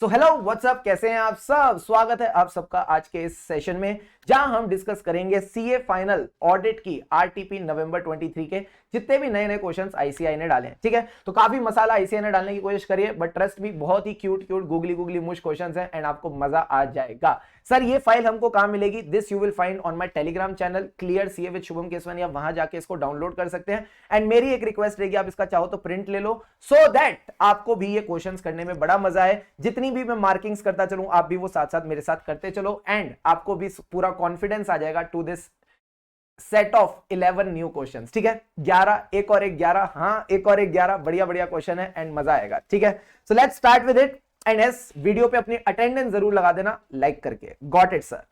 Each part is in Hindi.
तो हेलो व्हाट्सअप, कैसे हैं आप सब। स्वागत है आप सबका आज के इस सेशन में, जहां हम डिस्कस करेंगे सीए फाइनल ऑडिट की आरटीपी नवंबर 23 के जितने भी नए नए क्वेश्चंस आईसीआई ने डाले हैं। ठीक है, तो काफी मसाला आईसीआई ने डालने की कोशिश करिए, बट ट्रस्ट भी बहुत ही क्यूट क्यूट गूगली गूगली मुश क्वेश्चंस हैं एंड आपको मजा आ जाएगा। सर ये फाइल हमको कहां मिलेगी? This you will find on my Telegram channel clear CA with Shubham Keswani. आप वहां जाके इसको डाउनलोड कर सकते हैं एंड मेरी एक रिक्वेस्ट रहेगी, आप इसका चाहो तो प्रिंट ले लो सो दैट आपको भी ये क्वेश्चंस करने में बड़ा मजा है। जितनी भी मैं मार्किंग्स करता चलूं, आप भी वो साथ साथ मेरे साथ करते चलो एंड आपको भी पूरा कॉन्फिडेंस आ जाएगा to this set of 11 new questions. ठीक है, 11 एक और एक 11, हाँ एक और एक 11, बढ़िया बढ़िया क्वेश्चन है एंड मजा आएगा। ठीक है, so let's start with it and yes, video पे अपनी अटेंडेंस जरूर लगा देना लाइक करके। Got it sir.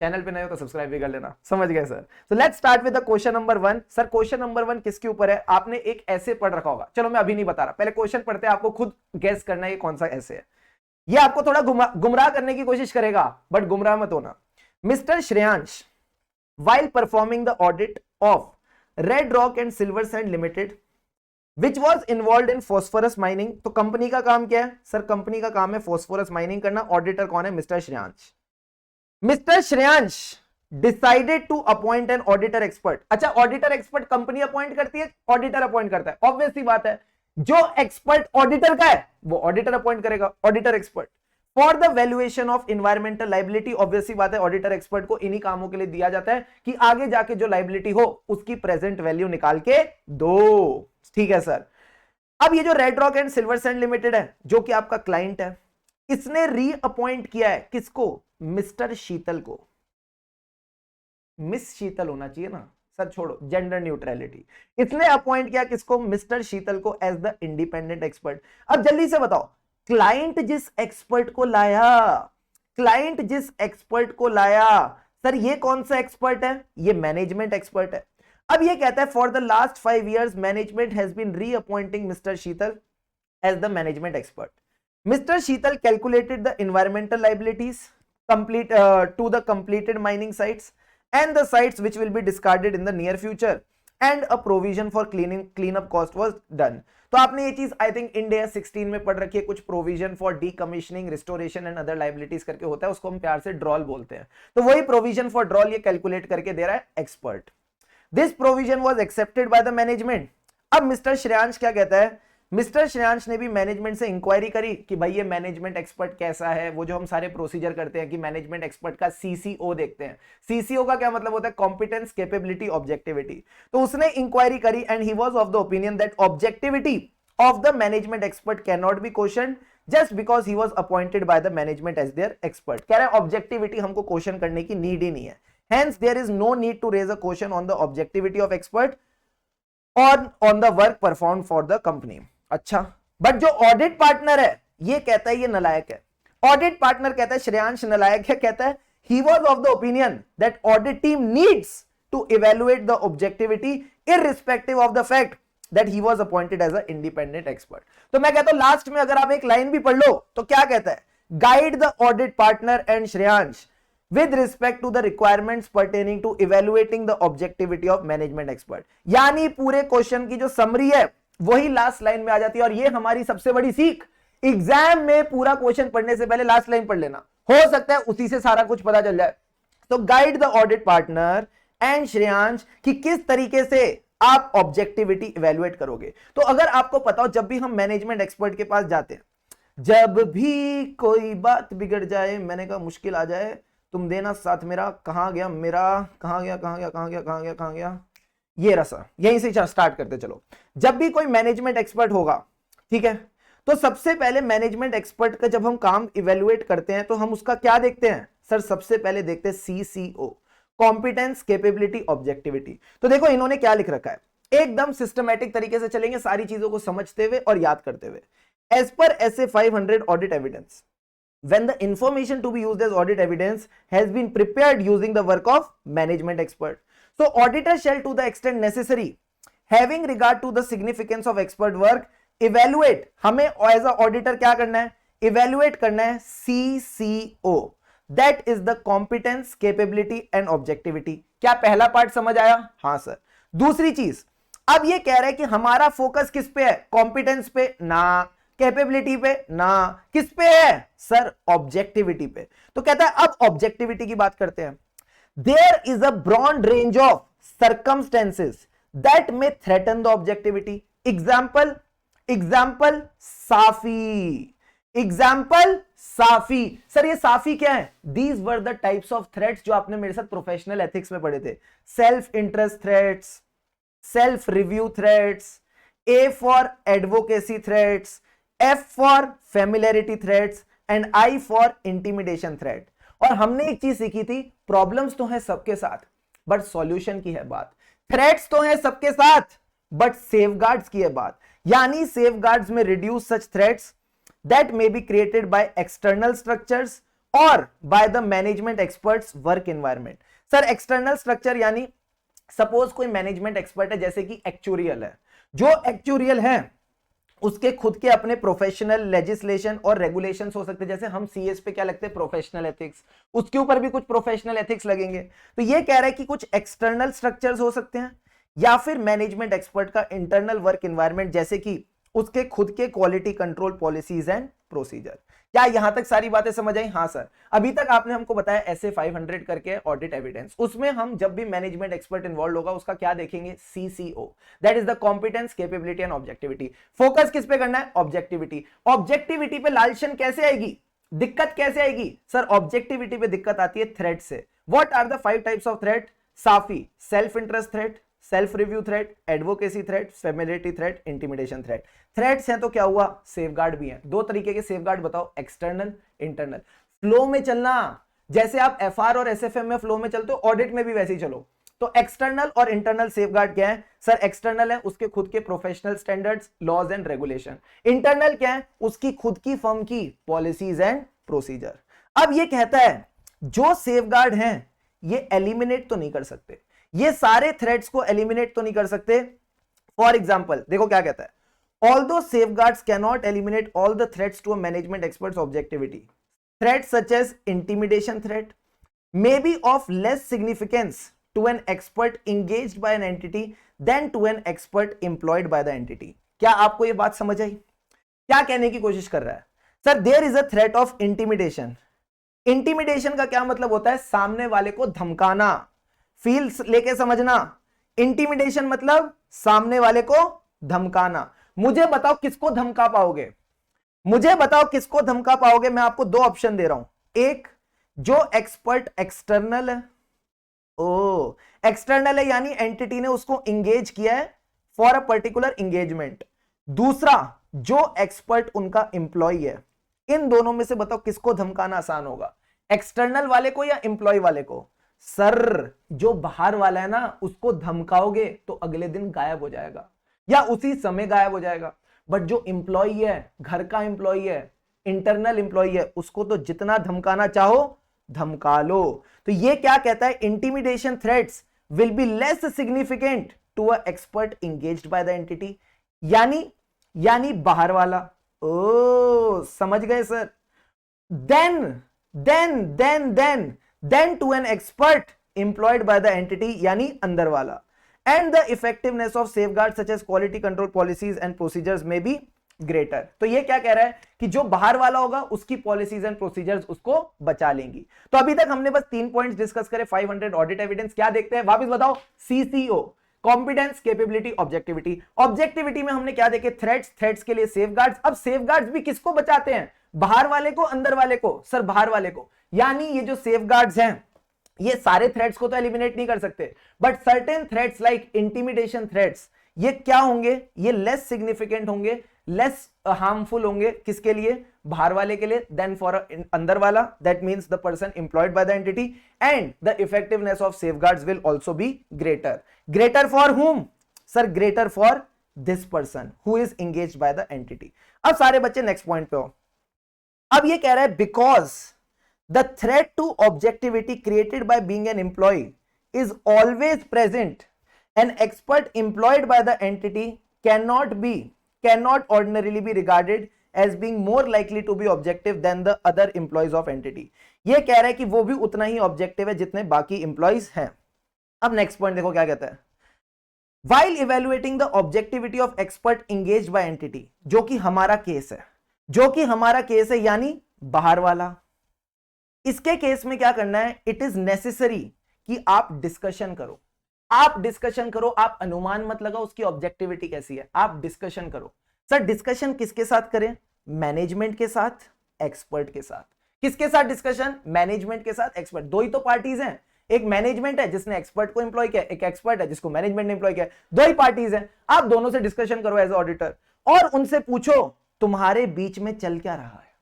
चैनल पे नए हो तो सब्सक्राइब भी कर लेना, समझ गए sir. So let's start with the question number 1। Sir question number 1 किसके ऊपर है? आपने एक ऐसे पढ़ रखा होगा, चलो मैं अभी नहीं बता रहा, पहले क्वेश्चन पढ़ते हैं, आपको खुद गेस करना है ये कौन सा ऐसे है। ये आपको थोड़ा गुमराह करने की कोशिश करेगा, बट गुमराह मत होना। Mister Shreyansh, while performing the audit of Red Rock and Silver Sand Limited, which was involved in phosphorus mining, तो कंपनी का काम क्या है? सर कंपनी का काम है phosphorus mining करना। ऑडिटर कौन है? Mister Shreyansh. Mister Shreyansh decided to appoint an auditor expert. अच्छा, ऑडिटर एक्सपर्ट कंपनी अपॉइंट करती है, ऑडिटर अपॉइंट करता है? ऑब्वियस सी बात है, जो एक्सपर्ट ऑडिटर का है वो ऑडिटर अपॉइंट करेगा, auditor expert. For the valuation of environmental liability, obviously बात है ऑडिटर एक्सपर्ट को इन्हीं कामों के लिए दिया जाता है कि आगे जाके जो लाइबिलिटी हो उसकी प्रेजेंट वैल्यू निकाल के दो। ठीक है सर। अब ये जो red rock and silver sand limited है, जो कि आपका क्लाइंट है, इसने रीअपॉइंट किया है किसको? मिस्टर शीतल को। मिस शीतल होना चाहिए ना सर, छोड़ो जेंडर न्यूट्रलिटी। इसने अपॉइंट किया किसको? मिस्टर शीतल को एज द इंडिपेंडेंट एक्सपर्ट। अब जल्दी से बताओ, क्लाइंट जिस एक्सपर्ट को लाया, सर ये कौन सा एक्सपर्ट है? ये मैनेजमेंट एक्सपर्ट है। अब ये कहता है for the last 5 years management has been reappointing mister Sheetal as the management expert. Mister Sheetal calculated the environmental liabilities complete to the completed mining sites and the sites which will be discarded in the near future and a provision for cleanup cost was done। तो आपने ये चीज आई थिंक इंडिया 16 में पढ़ रखी है, कुछ provision for decommissioning, restoration and other liabilities करके होता है, उसको हम प्यार से ड्रॉल बोलते हैं। तो वही प्रोविजन फॉर ड्रॉल ये कैलकुलेट करके दे रहा है expert. This provision was accepted by the management. अब मिस्टर श्रेयांश क्या कहता है? मिस्टर श्रेयांश ने भी मैनेजमेंट से इंक्वायरी करी कि भाई ये मैनेजमेंट एक्सपर्ट कैसा है। वो जो हम सारे प्रोसीजर करते हैं कि मैनेजमेंट एक्सपर्ट का सीसीओ देखते हैं। सीसीओ का क्या मतलब होता है? Competence, capability, objectivity. तो उसने इंक्वायरी करी and he was of the opinion that objectivity of the management expert can not be question just because he was appointed by the management as their expert. कह रहा है ऑब्जेक्टिविटी हमको क्वेश्चन करने की नीड ही नहीं है, hence there is no need to raise a question on the objectivity of expert और on the work perform for the company. अच्छा, बट जो ऑडिट पार्टनर है ये कहता है ये नलायक है। ऑडिट पार्टनर कहता है श्रेयांश नलायक है, कहता है he was of the opinion that audit team needs to evaluate the objectivity irrespective of the fact that he was appointed as an independent expert। तो मैं कहता हूं लास्ट में अगर आप एक लाइन भी पढ़ लो तो क्या कहता है? Guide the audit partner and Shreyansh with respect to the requirements pertaining to evaluating the objectivity of management expert। यानी पूरे क्वेश्चन की जो समरी है वही लास्ट लाइन में आ जाती है, और ये हमारी सबसे बड़ी सीख। एग्जाम में पूरा क्वेश्चन पढ़ने से पहले लास्ट लाइन पढ़ लेना, हो सकता है उसी से सारा कुछ पता चल जाए। तो guide the audit partner and Shreyansh कि किस तरीके से आप ऑब्जेक्टिविटी इवेल्युएट करोगे। तो अगर आपको पता हो, जब भी हम मैनेजमेंट एक्सपर्ट के पास जाते हैं, जब भी कोई बात बिगड़ जाए, मैंने कहा मुश्किल आ जाए, तुम देना साथ मेरा, कहां गया मेरा, कहां गया, ये रसा, यहीं से स्टार्ट करते चलो। जब भी कोई मैनेजमेंट एक्सपर्ट होगा, ठीक है, तो सबसे पहले मैनेजमेंट एक्सपर्ट का जब हम काम इवेल्युएट करते हैं तो हम उसका क्या देखते हैं? सर सबसे पहले देखते हैं सीसीओ, कॉम्पिटेंस, कैपेबिलिटी, ऑब्जेक्टिविटी। तो देखो इन्होंने क्या लिख रखा है, एकदम सिस्टमैटिक तरीके से चलेंगे, सारी चीजों को समझते हुए और याद करते हुए। As per SA 500 audit evidence, when the information to be used as audit evidence has been prepared using the work of management expert, so auditor shall to the extent necessary having regard to the significance of expert work evaluate, हमें as a auditor क्या करना है? evaluate करना है CCO, that is the competence, capability and objectivity। क्या पहला पार्ट समझ आया? हाँ सर। दूसरी चीज, अब ये कह रहा है कि हमारा फोकस किस पे है? कॉम्पिटेंस पे ना, कैपेबिलिटी पे ना, किस पे है सर, ऑब्जेक्टिविटी पे। तो कहता है अब ऑब्जेक्टिविटी की बात करते हैं। There is a broad range of circumstances that may threaten the objectivity. Example, example साफी, एग्जाम्पल साफी। सर ये साफी क्या है? These were the types of threats जो आपने मेरे साथ प्रोफेशनल एथिक्स में पढ़े थे। Self interest threats, self review threats, A for advocacy threats, F for familiarity threats and I for intimidation threat। और हमने एक चीज सीखी थी, प्रॉब्लम्स तो है सबके साथ बट सॉल्यूशन की है बात, थ्रेट्स तो है सबके साथ बट सेफगार्ड्स की है बात। यानी safeguards may reduce such threats that may be created by external structures और by the management experts work environment. Sir external structure यानी सपोज कोई मैनेजमेंट एक्सपर्ट है, जैसे कि एक्चुरियल है, जो एक्चुरियल है उसके खुद के अपने प्रोफेशनल लेजिस्लेशन और रेगुलेशंस हो सकते हैं, जैसे हम सीएस पे क्या लगते हैं, प्रोफेशनल एथिक्स, उसके ऊपर भी कुछ प्रोफेशनल एथिक्स लगेंगे। तो ये कह रहा है कि कुछ एक्सटर्नल स्ट्रक्चर्स हो सकते हैं या फिर मैनेजमेंट एक्सपर्ट का इंटरनल वर्क एनवायरनमेंट, जैसे कि उसके खुद के quality control policies and procedure. क्या यहां तक सारी बातें समझ आई? हाँ सर। अभी तक आपने हमको बताया ऐसे 500 करके ऑडिट एविडेंस, उसमें हम जब भी मैनेजमेंट एक्सपर्ट इन्वॉल्व होगा उसका क्या देखेंगे, CCO, that is the competence, capability and objectivity. Focus किस पे करना है? ऑब्जेक्टिविटी। ऑब्जेक्टिविटी पे लालशन कैसे आएगी, दिक्कत कैसे आएगी? सर ऑब्जेक्टिविटी पे दिक्कत आती है थ्रेट से। What are the 5 types of threat? साफी, self interest threat, self review threat, advocacy threat, familiarity threat, intimidation threat. Threats हैं तो क्या हुआ, सेफगार्ड भी हैं। दो तरीके के सेफगार्ड बताओ, एक्सटर्नल, इंटरनल। फ्लो में चलना, जैसे आप एफआर और एसएफएम में फ्लो में चलते हो, ऑडिट में भी वैसे ही चलो। तो एक्सटर्नल और इंटरनल सेफगार्ड क्या है? सर एक्सटर्नल है उसके खुद के professional standards, laws and regulation. Internal क्या है? उसकी खुद की फर्म की पॉलिसीज एंड प्रोसीजर। अब ये कहता है जो सेफगार्ड हैं ये एलिमिनेट तो नहीं कर सकते, ये सारे थ्रेट्स को एलिमिनेट तो नहीं कर सकते। फॉर एग्जाम्पल देखो क्या कहता है, although safeguards cannot eliminate all the threats to a management expert's objectivity, threats such as intimidation threat may be of less significance to an expert engaged by an entity than to an expert employed by the entity। क्या आपको ये बात समझ आई? क्या कहने की कोशिश कर रहा है? Sir there is a threat of intimidation. Intimidation का क्या मतलब होता है? सामने वाले को धमकाना, फील्स लेके समझना। इंटिमिडेशन मतलब सामने वाले को धमकाना। मुझे बताओ किसको धमका पाओगे, मुझे बताओ किसको धमका पाओगे? मैं आपको दो ऑप्शन दे रहा हूं। एक, जो एक्सपर्ट एक्सटर्नल है, ओ एक्सटर्नल है यानी एंटिटी ने उसको इंगेज किया है फॉर अ पर्टिकुलर इंगेजमेंट। दूसरा, जो एक्सपर्ट उनका एम्प्लॉय है। इन दोनों में से बताओ किसको धमकाना आसान होगा, एक्सटर्नल वाले को या एम्प्लॉय वाले को? सर जो बाहर वाला है ना उसको धमकाओगे तो अगले दिन गायब हो जाएगा या उसी समय गायब हो जाएगा, बट जो एम्प्लॉय है, घर का एम्प्लॉय है, इंटरनल एम्प्लॉय है, उसको तो जितना धमकाना चाहो धमका लो। तो ये क्या कहता है, intimidation threats will be less significant to a expert engaged by the entity, यानी बाहर वाला। ओ समझ गए sir? Then to an expert employed by the entity यानी अंदर वाला। And the effectiveness of safeguards such as quality control policies and procedures may be greater। तो ये क्या कह रहा है कि जो बाहर वाला होगा उसकी पॉलिसीज एंड प्रोसीजर्स उसको बचा लेंगी। तो अभी तक हमने बस 3 पॉइंट्स डिस्कस करे, 500 ऑडिट एविडेंस। क्या देखते हैं वापस बताओ? CCO, competence, capability, objectivity. Objectivity में हमने क्या देखे? थ्रेट्स, थ्रेट्स के लिए सेफगार्ड्स। अब सेफगार्ड्स भी किसको बचाते हैं? बाहर वाले को, अंदर वाले को? सर बाहर वाले को। यानी ये जो सेफगार्ड्स हैं ये सारे थ्रेट्स को तो एलिमिनेट नहीं कर सकते, but certain threats like intimidation threats ये क्या होंगे? ये लेस सिग्निफिकेंट होंगे, लेस हार्मफुल होंगे। किसके लिए? बाहर वाले के लिए, देन फॉर अंदर वाला, that means the person employed by the entity. And the effectiveness of safeguards will also be greater. Greater for whom? Sir greater for this person who is engaged by the entity. अब सारे बच्चे नेक्स्ट पॉइंट पे हो। अब ये कह रहा है because the threat to objectivity created by being an employee is always present, an expert employed by the entity cannot ordinarily be regarded as being more likely to be objective than the other employees of entity। ये कह रहा है कि वो भी उतना ही ऑब्जेक्टिव है जितने बाकी एम्प्लॉइज हैं। अब नेक्स्ट पॉइंट देखो क्या कहता है, while evaluating the objectivity of expert engaged by entity, जो कि हमारा केस है। जो कि हमारा केस है, यानी बाहर वाला। इसके केस में क्या करना है, इट इज नेसेसरी कि आप डिस्कशन करो, आप डिस्कशन करो, आप अनुमान मत लगाओ उसकी ऑब्जेक्टिविटी कैसी है, आप डिस्कशन करो। सर डिस्कशन किसके साथ करें, मैनेजमेंट के साथ, एक्सपर्ट के साथ। किसके साथ डिस्कशन, मैनेजमेंट के साथ, एक्सपर्ट। दो ही तो पार्टीज हैं, एक मैनेजमेंट है जिसने एक्सपर्ट को एम्प्लॉय किया, एक एक्सपर्ट है जिसको मैनेजमेंट ने एम्प्लॉय किया, दो ही पार्टीज हैं। आप दोनों से डिस्कशन करो एज ऑडिटर और उनसे पूछो तुम्हारे बीच में चल क्या रहा है,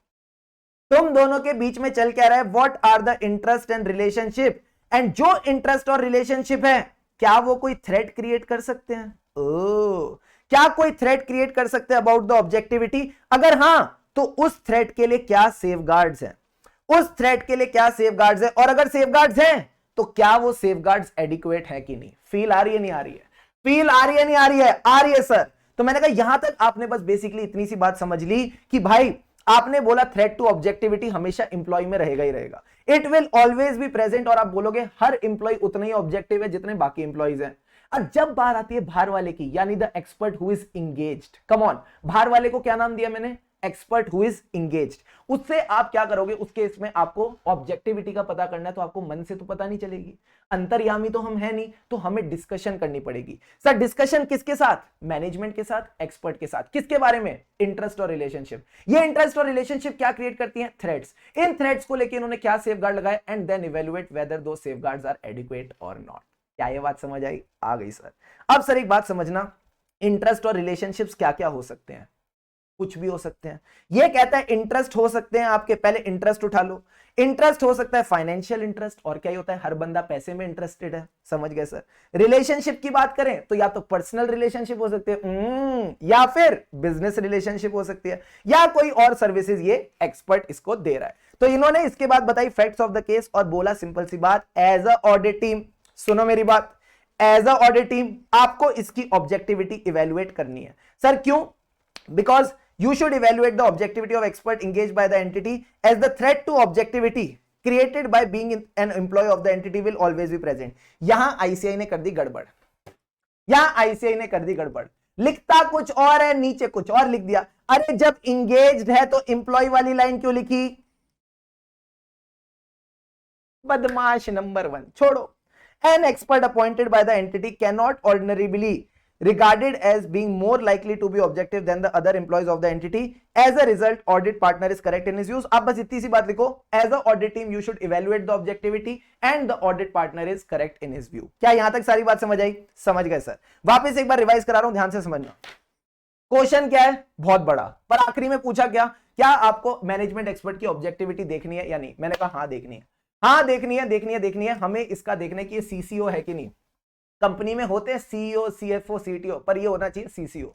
तुम दोनों के बीच में चल क्या रहा है, what are the interest and relationship, and जो इंटरेस्ट और रिलेशनशिप है क्या वो कोई थ्रेट क्रिएट कर सकते हैं, ओ क्या कोई थ्रेट क्रिएट कर सकते हैं अबाउट द ऑब्जेक्टिविटी, अगर हां तो उस थ्रेट के लिए क्या सेफगार्ड्स हैं, उस थ्रेट के लिए क्या सेफगार्ड्स है, और अगर सेफगार्ड्स हैं तो क्या वो सेफगार्ड्स एडिक्वेट है कि नहीं। फील आ रही है नहीं आ रही है, फील आ रही है नहीं आ रही है, आ रही है सर। तो मैंने कहा यहां तक आपने बस बेसिकली इतनी सी बात समझ ली कि भाई आपने बोला थ्रेट टू ऑब्जेक्टिविटी हमेशा इंप्लॉय में रहेगा ही रहेगा, it will always be present, और आप बोलोगे हर इंप्लॉय उतना ही ऑब्जेक्टिव है जितने बाकी इंप्लॉयज हैं। और जब बात आती है बाहर वाले की, यानी the expert who is engaged, come on, बाहर वाले को क्या नाम दिया मैंने, एक्सपर्ट हु इज इंगेज्ड। उससे आप क्या करोगे, उस केस में आपको ऑब्जेक्टिविटी का पता करना है, तो आपको मन से तो पता नहीं चलेगी, अंतर्यामी तो हम है नहीं, तो हमें डिस्कशन करनी पड़ेगी। सर डिस्कशन किसके साथ, मैनेजमेंट के साथ, एक्सपर्ट के साथ, किसके बारे में, इंटरेस्ट और रिलेशनशिप। ये इंटरेस्ट और रिलेशनशिप क्या क्रिएट करती है, थ्रेड्स। इन थ्रेड्स को लेकर इन्होंने क्या सेफगार्ड लगाए, एंड देन इवेलुएट वेदर दो सेफगार्ड्स आर एडिक्वेट और नॉट। क्या ये बात समझ आई, आ गई सर। अब सर एक बात समझना, इंटरेस्ट और रिलेशनशिप्स क्या क्या हो सकते हैं, कुछ भी हो सकते हैं। ये कहता है इंटरेस्ट हो सकते हैं आपके, पहले इंटरेस्ट उठा लो, इंटरेस्ट हो सकता है फाइनेंशियल इंटरेस्ट, और क्या ही होता है, हर बंदा पैसे में इंटरेस्टेड है, समझ गए सर। रिलेशनशिप की बात करें तो या तो पर्सनल रिलेशनशिप हो सकती है, या फिर बिजनेस रिलेशनशिप हो सकती है, या कोई और सर्विसेज ये एक्सपर्ट इसको दे रहा है। तो इन्होंने इसके बाद बताई फैक्ट्स ऑफ द केस और बोला सिंपल सी बात, एज अ ऑडिट टीम, सुनो मेरी बात, एज अ ऑडिट टीम आपको इसकी ऑब्जेक्टिविटी इवेलुएट करनी है। सर क्यों, because you should evaluate the objectivity of expert engaged by the entity, as the threat to objectivity created by being an employee of the entity will always be present। यहां आईसीआई ने कर दी गड़बड़, यहां आईसीआई ने कर दी गड़बड़, लिखता कुछ और है नीचे कुछ और लिख दिया। अरे जब इंगेज्ड है तो एम्प्लॉय वाली लाइन क्यों लिखी, बदमाश नंबर 1, छोड़ो। An expert appointed by the entity cannot ordinarily regarded as being more likely to be objective than the other employees of the entity. As a result, audit partner is correct in his views। आप बस इतनी सी बात लिखो, as a audit team you should evaluate the objectivity and the audit partner is correct in his view। क्या यहां तक सारी बात समझ आई, समझ गए सर। वापस एक बार रिवाइज करा रहा हूं, ध्यान से समझना। क्वेश्चन क्या है, बहुत बड़ा, पर आखिरी में पूछा क्या आपको मैनेजमेंट एक्सपर्ट की ऑब्जेक्टिविटी देखनी है या नहीं। मैंने कहा हाँ देखनी है, हाँ देखनी है, देखनी है। हमें इसका देखना है कि ये सीसीओ है कि नहीं। कंपनी में होते हैं सीईओ, सीएफओ, सीटीओ, पर ये होना चाहिए सीसीओ।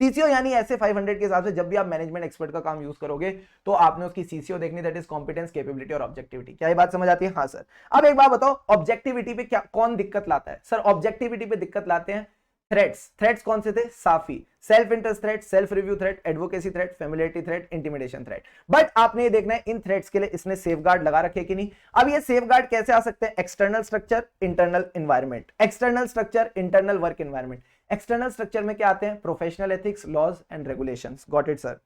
सीसीओ यानी ऐसे 500 के हिसाब से जब भी आप मैनेजमेंट एक्सपर्ट का काम यूज करोगे तो आपने उसकी सीसीओ देखनी, दैट इज कॉम्पिटेंस, कैपेबिलिटी और ऑब्जेक्टिविटी। क्या ये बात समझ आती है, हाँ सर। अब एक बात बताओ, ऑब्जेक्टिविटी पे क्या कौन दिक्कत लाता है। सर ऑब्जेक्टिविटी पे दिक्कत लाते हैं थ्रेट्स कौन से थे, साफी, self interest threat, self review threat, advocacy threat, familiarity threat, intimidation threat. But आपने ये देखना है इन थ्रेट्स के लिए इसने सेफगार्ड लगा रखे कि नहीं। अब ये सेफगार्ड कैसे आ सकते हैं, external structure, internal environment. External structure, internal work environment. External structure में क्या आते हैं, professional ethics, laws and regulations, got it sir.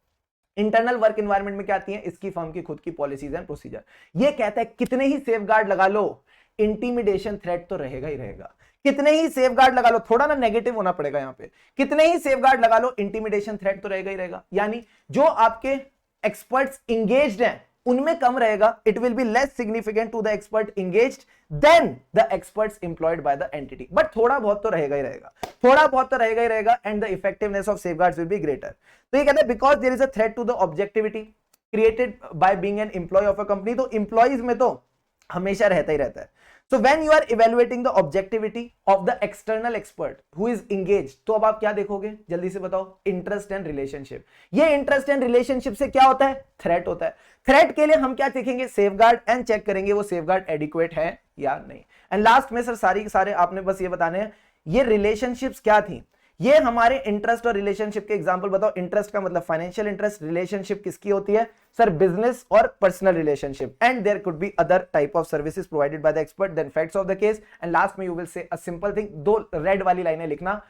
Internal work environment में क्या आती है, इसकी फर्म की खुद की पॉलिसीज एंड प्रोसीजर। ये कहता है कितने ही सेफगार्ड लगा लो, इंटिमिडेशन थ्रेट तो रहेगा ही रहेगा। कितने ही सेफगार्ड लगा लो, थोड़ा ना नेगेटिव होना पड़ेगा यहां पे, कितने ही सेफगार्ड लगा लो, इंटिमिडेशन थ्रेट तो रहेगा ही रहेगा। यानी जो आपके एक्सपर्ट्स इंगेज्ड हैं उनमें कम रहेगा, it will be less significant to the expert engaged then the experts employed by the entity. But थोड़ा बहुत तो रहेगा ही रहेगा, थोड़ा बहुत तो रहेगा ही रहेगा, and the effectiveness of safeguards will be greater. तो ये कहते हैं because there is a threat to the objectivity created by being an employ of a company, तो एम्प्लॉयज में तो हमेशा रहता ही रहता है। So when you are evaluating the objectivity of the external expert who is engaged, तो अब आप क्या देखोगे, जल्दी से बताओ, इंटरेस्ट एंड रिलेशनशिप। ये इंटरेस्ट एंड रिलेशनशिप से क्या होता है, थ्रेट होता है। थ्रेट के लिए हम क्या देखेंगे, सेफगार्ड, एंड चेक करेंगे वो सेफगार्ड एडिक्वेट है या नहीं। एंड लास्ट में सर सारे आपने बस ये बताने हैं, ये रिलेशनशिप्स क्या थी, ये हमारे इंटरेस्ट और रिलेशनशिप के एग्जांपल बताओ। इंटरेस्ट का मतलब फाइनेंशियल इंटरेस्ट, रिलेशनशिप किसकी होती है सर, बिजनेस और personal relationship, and there could be other type of services provided by the expert, then facts of the case, and last में you will say a simple thing, दो रेड वाली लाइनें लिखना,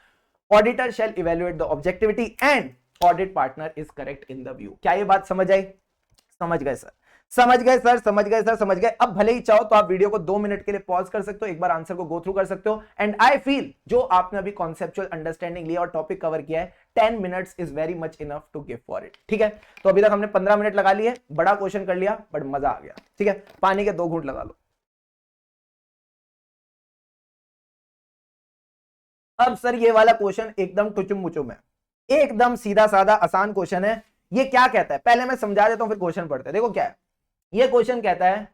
auditor shall evaluate the objectivity and audit partner is correct in the view. क्या ये बात समझ आई? समझ गए सर, समझ गए सर, समझ गए सर, समझ गए। अब भले ही चाहो तो आप वीडियो को 2 मिनट के लिए पॉज कर सकते हो, एक बार आंसर को गो थ्रू कर सकते हो। एंड आई फील जो आपने अभी कॉन्सेप्चुअल अंडरस्टैंडिंग लिया और टॉपिक कवर किया है, 10 minutes is very much enough to give for it. ठीक है, तो अभी तक हमने 15 मिनट लगा लिए, बड़ा क्वेश्चन कर लिया बट मजा आ गया। ठीक है, पानी के 2 घूंट लगा लो। अब सर ये वाला क्वेश्चन एकदम टुचुम मुचुम है, एकदम सीधा साधा आसान क्वेश्चन है। ये क्या कहता है, पहले मैं समझा देता हूं फिर क्वेश्चन पढ़ते हैं। देखो क्या है ये क्वेश्चन, कहता है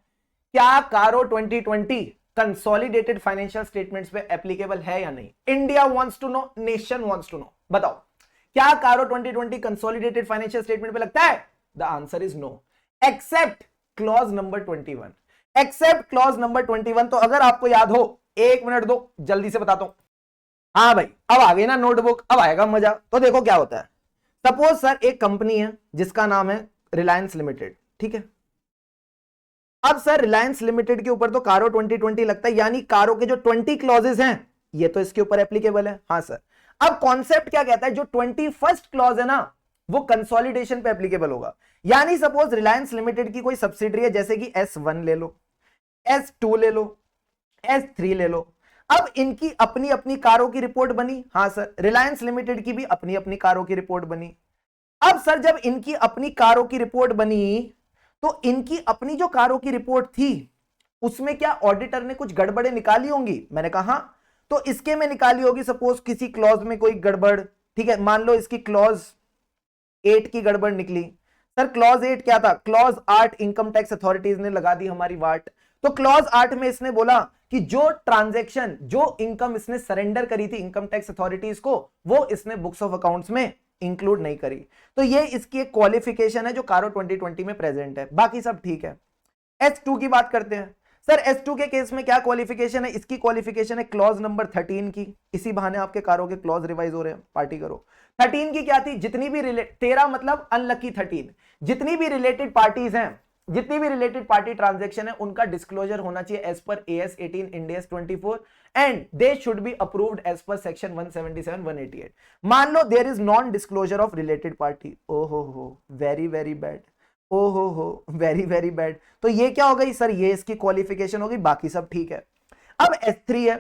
क्या कारो 2020 कंसोलिडेटेड फाइनेंशियल स्टेटमेंट्स पे एप्लीकेबल है या नहीं। India wants to know, nation wants to know. बताओ क्या कारो 2020 कंसोलिडेटेड फाइनेंशियल स्टेटमेंट पे लगता है? The answer is no, except clause number 21। Except clause number 21। तो अगर आपको याद हो, 1 मिनट दो, जल्दी से बताता हूं। हाँ भाई, अब आ गई ना नोटबुक, अब आएगा मजा। तो देखो क्या होता है, सपोज सर एक कंपनी है जिसका नाम है रिलायंस लिमिटेड। ठीक है, अब सर रिलायंस लिमिटेड के ऊपर तो कारो 2020 लगता है, यानी कारो के जो 20 क्लॉजेस हैं ये तो इसके ऊपर एप्लीकेबल है। हाँ सर, अब कॉन्सेप्ट क्या कहता है, जो 21st क्लॉज है ना वो कंसोलिडेशन पे एप्लीकेबल होगा। यानी सपोज रिलायंस लिमिटेड की कोई सब्सिडरी है, जैसे कि S1 ले लो, S2 ले लो, S3 ले लो। अब इनकी अपनी अपनी कारों की रिपोर्ट बनी। हाँ सर, रिलायंस लिमिटेड की भी अपनी अपनी कारों की रिपोर्ट बनी। अब सर जब इनकी अपनी कारों की रिपोर्ट बनी तो इनकी अपनी जो कारों की रिपोर्ट थी उसमें क्या ऑडिटर ने कुछ गड़बड़े निकाली होंगी? मैंने कहा हाँ, तो इसके में निकाली होगी। सपोज किसी क्लॉज में कोई गड़बड़, ठीक है, मान लो इसकी क्लॉज 8 की गड़बड़ निकली। सर क्लॉज 8 क्या था? क्लॉज 8 इनकम टैक्स अथॉरिटीज ने लगा दी हमारी वाट। तो क्लॉज 8 में इसने बोला कि जो ट्रांजैक्शन, जो इनकम इसने सरेंडर करी थी इनकम टैक्स अथॉरिटीज को, वो इसने बुक्स ऑफ अकाउंट्स में इंक्लूड नहीं करी। तो ये इसकी एक क्वालिफिकेशन है जो कारो 2020 में प्रेजेंट है। बाकी सब ठीक है। S2 की बात करते हैं। सर S2 के केस में क्या क्वालिफिकेशन है? इसकी क्वालिफिकेशन है क्लॉज नंबर 13 की। इसी बहाने आपके कारों के क्लॉज रिवाइज हो रहे हैं, पार्टी करो। 13 की क्या थी? जितनी भी 13 मतलब अनलकी 13, जितनी भी रिलेटेड पार्टीज हैं, जितनी भी रिलेटेड पार्टी ट्रांजैक्शन है, उनका डिस्क्लोजर होना चाहिए as per AS 18 Ind AS 24 and they should be approved as per section 177 188। मान लो there is non disclosure of related party, ओहो हो वेरी वेरी बैड, ओहो हो वेरी वेरी बैड। तो ये क्या हो गई सर? ये इसकी क्वालिफिकेशन हो गई। बाकी सब ठीक है। अब S3 है,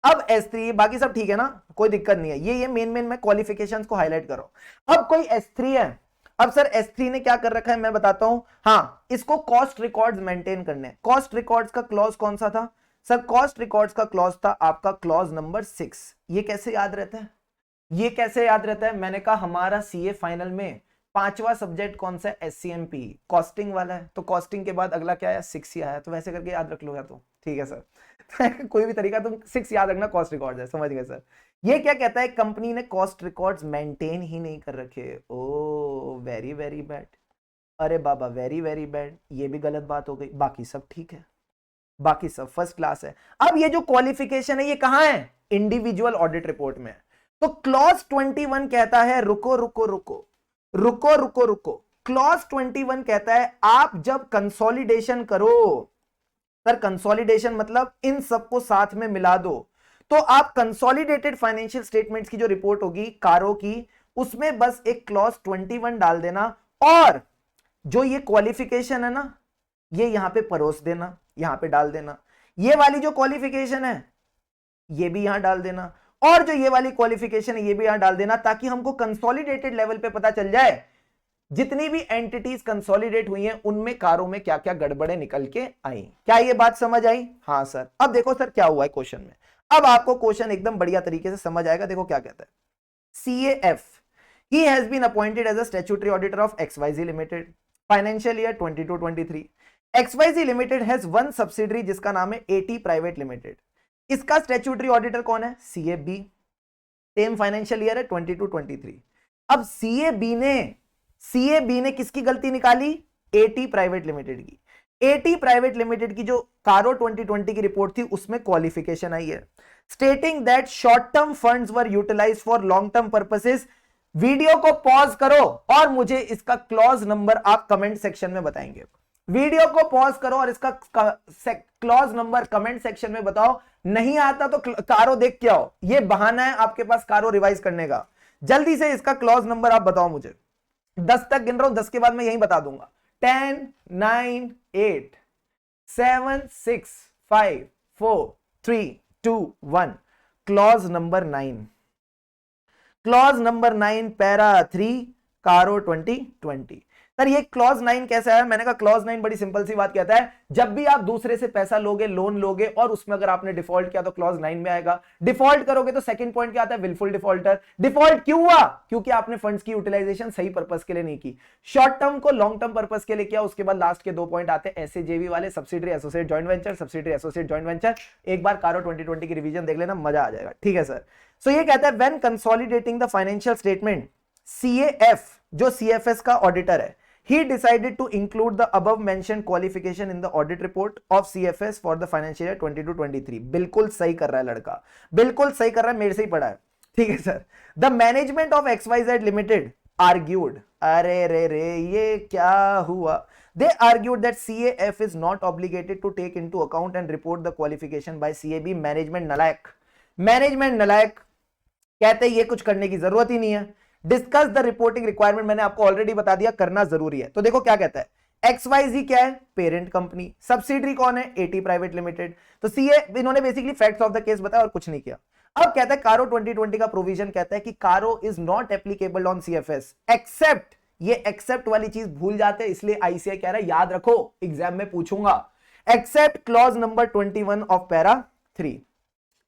अब S3, बाकी सब ठीक है ना, कोई दिक्कत नहीं है। ये मेन मैं क्वालिफिकेशंस को हाईलाइट कर रहा हूं। अब कोई S3 है, अब सर S3 ने क्या कर रखा है मैं बताता हूं। हाँ, इसको कॉस्ट रिकॉर्ड्स मेंटेन करने। कॉस्ट रिकॉर्ड्स का क्लॉज कौन सा था? सर कॉस्ट रिकॉर्ड्स का क्लॉज था आपका क्लॉज नंबर 6। ये कैसे याद रहता है? ये कैसे याद रहता है? मैंने कहा हमारा CA फाइनल में 5वां सब्जेक्ट कौन सा है? SCMP, कॉस्टिंग वाला है। तो कॉस्टिंग के बाद अगला क्या आया? 6 ही आया। तो वैसे करके याद रख लो या तो ठीक है सर कोई भी तरीका, तुम 6 याद रखना, कॉस्ट रिकॉर्ड है। समझ गए सर? ये क्या कहता है? कंपनी ने कॉस्ट रिकॉर्ड्स मेंटेन ही नहीं कर रखे। ओ वेरी वेरी बैड, अरे बाबा वेरी वेरी बैड, ये भी गलत बात हो गई। बाकी सब ठीक है, बाकी सब फर्स्ट क्लास है। अब ये जो क्वालिफिकेशन है ये कहां है? इंडिविजुअल ऑडिट रिपोर्ट में। तो क्लॉज 21 कहता है रुको रुको रुको रुको रुको रुको। क्लॉज 21 कहता है आप जब कंसोलिडेशन करो, सर कंसोलिडेशन मतलब इन सबको साथ में मिला दो, तो आप कंसोलिडेटेड फाइनेंशियल स्टेटमेंट्स की जो रिपोर्ट होगी कारो की, उसमें बस एक क्लॉज 21 डाल देना और जो ये क्वालिफिकेशन है ना ये यहां पे परोस देना, यहां पे डाल देना। ये वाली जो क्वालिफिकेशन है ये भी यहां डाल देना और जो ये वाली क्वालिफिकेशन है ये भी यहां डाल देना, ताकि हमको कंसोलिडेटेड लेवल पे पता चल जाए जितनी भी एंटिटीज कंसोलिडेट हुई हैं उनमें कारों में क्या क्या गड़बड़े निकल के आई। क्या ये बात समझ आई? हाँ सर। अब देखो सर क्या हुआ है क्वेश्चन में, अब आपको क्वेश्चन एकदम बढ़िया तरीके से समझ आएगा। देखो क्या कहता है, CAF he has been appointed as a statutory auditor of XYZ Limited financial year 22-23। XYZ Limited has one subsidiary जिसका नाम है AT Private Limited। इसका स्टैट्यूटरी ऑडिटर कौन है? CAB। सेम फाइनेंशियल ईयर है 22-23। अब CAB ने किसकी गलती निकाली? AT प्राइवेट लिमिटेड की। AT प्राइवेट लिमिटेड की जो कारो 2020 की रिपोर्ट थी उसमें क्वालिफिकेशन आई है stating that short term funds were utilized for long term purposes. Video को पॉज करो और मुझे इसका क्लॉज नंबर आप कमेंट सेक्शन में बताएंगे। वीडियो को पॉज करो और इसका क्लॉज नंबर कमेंट सेक्शन में बताओ। नहीं आता तो कारो देख के आओ, ये बहाना है आपके पास कारो रिवाइज करने का। जल्दी से इसका क्लॉज नंबर आप बताओ मुझे, 10 तक गिन रहा हूं, 10 के बाद मैं यही बता दूंगा। 10 9 8 7 6 5 4 3 2 1। Clause number 9, clause number 9 para 3 CARO 2020। Sir ये क्लॉज 9 कैसा है? मैंने कहा क्लॉज 9 बड़ी सिंपल सी बात कहता है, जब भी आप दूसरे से पैसा लोगे, लोन लोगे और उसमें अगर आपने डिफॉल्ट किया तो क्लॉज 9 में आएगा। डिफॉल्ट करोगे तो सेकंड पॉइंट क्या आता है? Wilful defaulter. डिफॉल्ट क्यों हुआ? क्योंकि आपने फंड्स की यूटिलाइजेशन सही पर्पस के लिए नहीं की, शॉर्ट टर्म को लॉन्ग टर्म पर्पस के लिए किया। उसके बाद लास्ट के 2 पॉइंट आते हैं एसएजेवी वाले, subsidiary associate joint venture, subsidiary associate joint venture. एक बार कारो 2020 की रिवीजन देख लेना, मजा आ जाएगा। ठीक है सर। सो ये कहता है when consolidating the financial statement, CAF जो सीएफएस का ऑडिटर है, he decided to include the above mentioned qualification in the audit report of CFS for the financial year 22-23। बिल्कुल सही कर रहा है लड़का, बिल्कुल सही कर रहा है, मेरे से ही पढ़ा है। ठीक है sir. The management of XYZ Limited argued, अरे रे ये क्या हुआ? They argued that CAF is not obligated to take into account and report the qualification by CAB। Management नलायक, मैनेजमेंट नलायक कहते ये कुछ करने की जरूरत ही नहीं है। डिस्कस द रिपोर्टिंग रिक्वायरमेंट, मैंने आपको ऑलरेडी बता दिया, करना जरूरी है। तो देखो क्या कहता है, XYZ क्या है? Parent company. सब्सिडरी कौन है? Eighty private limited. तो सीए इन्होंने basically facts of the case बताया और कुछ नहीं किया। अब कहता है कारो 2020 का प्रोविजन कहता है कि CARO is not applicable on CFS except, ये एक्सेप्ट वाली चीज भूल जाते हैं, इसलिए आईसीआई कह रहा है याद रखो, एग्जाम में पूछूंगा। Except clause number 21 of para 3।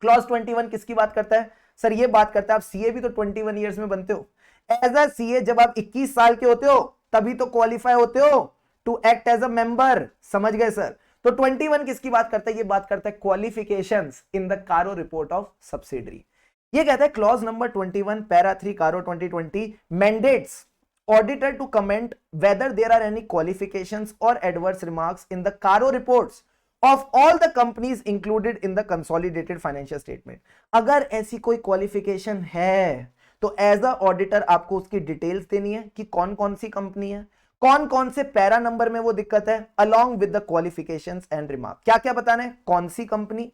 Clause 21 किसकी बात करता है? सर ये बात करता है, आप सीए भी तो 21 ईयर्स में बनते हो। एज अ सीए जब आप 21 साल के होते हो तभी तो क्वालिफाई होते हो to act as a member, समझ गए सर? तो 21 किसकी बात करता है? ये बात करता है क्वालिफिकेशंस इन द कारो रिपोर्ट ऑफ सब्सिडरी। ये कहता है clause number 21 para 3 CARO 2020 mandates auditor to comment whether there are any qualifications और adverse remarks in the CARO reports of all the companies included in the consolidated financial statement. अगर ऐसी कोई क्वालिफिकेशन है तो एज अ ऑडिटर आपको उसकी डिटेल्स देनी है कि कौन कौन सी कंपनी है, कौन कौन से पैरा नंबर में वो दिक्कत है, along with the qualifications and remark. क्या क्या बताना है? कौन सी कंपनी,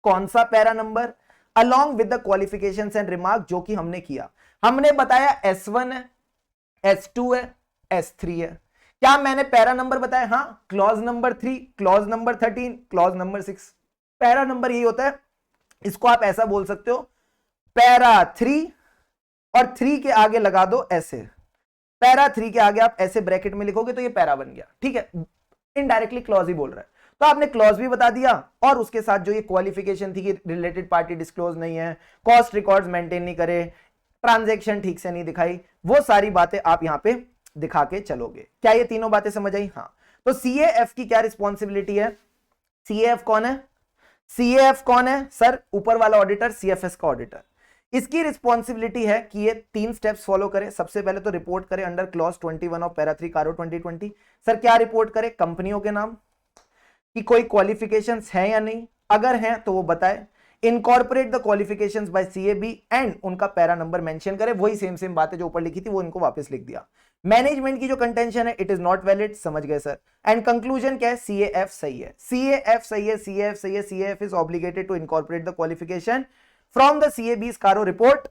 कौन सा para number, along with the qualifications and remark, जो कि हमने किया। हमने बताया S1 है, S2 है, S3 है। क्या मैंने पैरा नंबर बताया? हाँ, clause number 3, clause number 13, clause number 6। Para number यही होता है। इसको आप ऐसा बोल सकते हो, पैरा 3 और 3 के आगे लगा दो ऐसे, पैरा 3 के आगे आप ऐसे ब्रैकेट में लिखोगे तो ये पैरा बन गया। ठीक है, इनडायरेक्टली क्लॉज ही बोल रहा है। तो आपने क्लॉज भी बता दिया और उसके साथ जो ये क्वालिफिकेशन थी कि रिलेटेड पार्टी डिस्क्लोज नहीं है, कॉस्ट रिकॉर्ड्स मेंटेन नहीं करे, ट्रांजैक्शन ठीक से नहीं दिखाई, वो सारी बातें आप यहां पे दिखा के चलोगे। क्या ये तीनों बातें समझ आई? हाँ। तो सीएएफ की क्या रिस्पॉन्सिबिलिटी है? सीएएफ कौन है? सीएएफ कौन है सर? ऊपर वाला ऑडिटर, सीएफएस का ऑडिटर। इसकी रिस्पॉन्सिबिलिटी है कि ये 3 स्टेप्स फॉलो करे। सबसे पहले तो रिपोर्ट करे under clause 21 of para 3 CARO 2020। Sir क्या रिपोर्ट करे? कंपनियों के नाम, कि कोई क्वालिफिकेशंस हैं या नहीं, अगर हैं तो वो बताए। Incorporate the qualifications by CAB and उनका पैरा नंबर मेंशन करे। वही सेम बातें जो ऊपर लिखी थी वो इनको वापस लिख दिया। मैनेजमेंट की जो कंटेंशन है, इट इज नॉट वैलिड, समझ गए सर? एंड कंक्लूजन क्या है? सीएएफ सही है, सीएएफ सही है, सीएएफ सही है, CAF is obligated to incorporate the qualification from the CAB's Caro report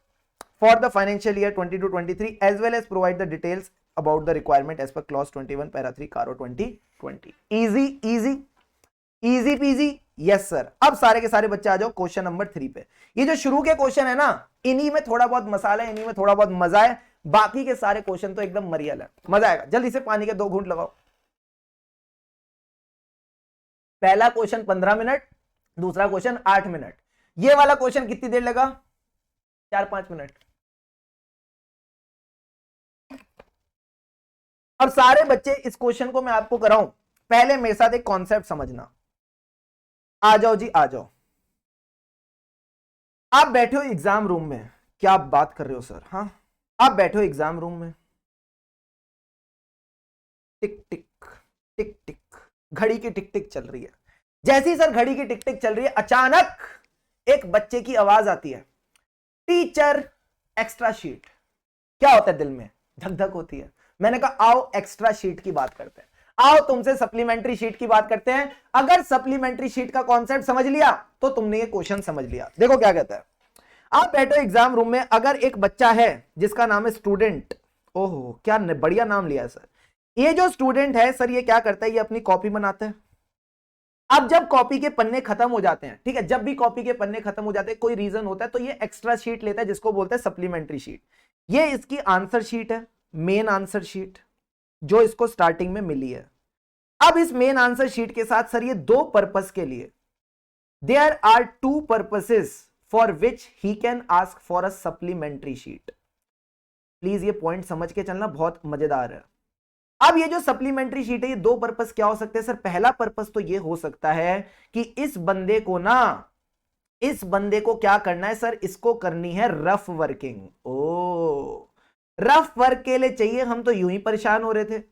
for the financial year 22-23 as well as provide the details about the requirement as per clause 21 para 3 Caro 2020। easy peasy। yes sir। अब सारे के सारे बच्चे आ जाओ क्वेश्चन नंबर 3 पे। ये जो शुरू के क्वेश्चन है ना, इन्हीं में थोड़ा बहुत मसाला है, इन्हीं में थोड़ा बहुत मजा है, बाकी के सारे क्वेश्चन तो एकदम मरियल है, मजा आएगा। जल्दी से पानी के 2 घूंट लगाओ। पहला क्वेश्चन 15 मिनट, दूसरा क्वेश्चन 8 मिनट। ये वाला क्वेश्चन कितनी देर लगा? 4-5 मिनट। अब सारे बच्चे इस क्वेश्चन को मैं आपको कराऊं, पहले मेरे साथ एक कॉन्सेप्ट समझना। आ जाओ जी, आ जाओ। आप बैठे हो एग्जाम रूम में, क्या आप बात कर रहे हो सर? हाँ, आप बैठे हो एग्जाम रूम में, टिक टिक टिक टिक, घड़ी की टिक टिक चल रही है। जैसी सर घड़ी की टिक टिक चल रही है, अचानक एक बच्चे की आवाज आती है, टीचर एक्स्ट्रा शीट। क्या होता है दिल में? धक धक होती है। मैंने कहा आओ एक्स्ट्रा शीट की बात करते हैं, आओ तुमसे सप्लीमेंट्री शीट की बात करते हैं। अगर सप्लीमेंट्री शीट का कॉन्सेप्ट समझ लिया तो तुमने ये क्वेश्चन समझ लिया। देखो क्या कहता है, आप बैठो एग्जाम रूम में, अगर एक बच्चा है जिसका नाम है स्टूडेंट, ओहो क्या बढ़िया नाम लिया सर। ये जो स्टूडेंट है सर, ये क्या करता है, ये अपनी कॉपी बनाता है। अब जब कॉपी के पन्ने खत्म हो जाते हैं, ठीक है, जब भी कॉपी के पन्ने खत्म हो जाते हैं, कोई रीजन होता है, तो ये एक्स्ट्रा शीट लेता है जिसको बोलते हैं सप्लीमेंट्री शीट। ये इसकी आंसर शीट है, मेन आंसर शीट, जो इसको स्टार्टिंग में मिली है। अब इस मेन आंसर शीट के साथ सर ये दो पर्पस के लिए, there are two purposes for which he can ask for a supplementary sheet. Please ये पॉइंट समझ के चलना, बहुत मजेदार है। अब ये जो सप्लीमेंट्री शीट है, ये दो पर्पस क्या हो सकते हैं सर? पहला पर्पस तो ये हो सकता है कि इस बंदे को क्या करना है सर, इसको करनी है रफ वर्किंग। ओ, रफ वर्क के लिए चाहिए, हम तो यूं ही परेशान हो रहे थे।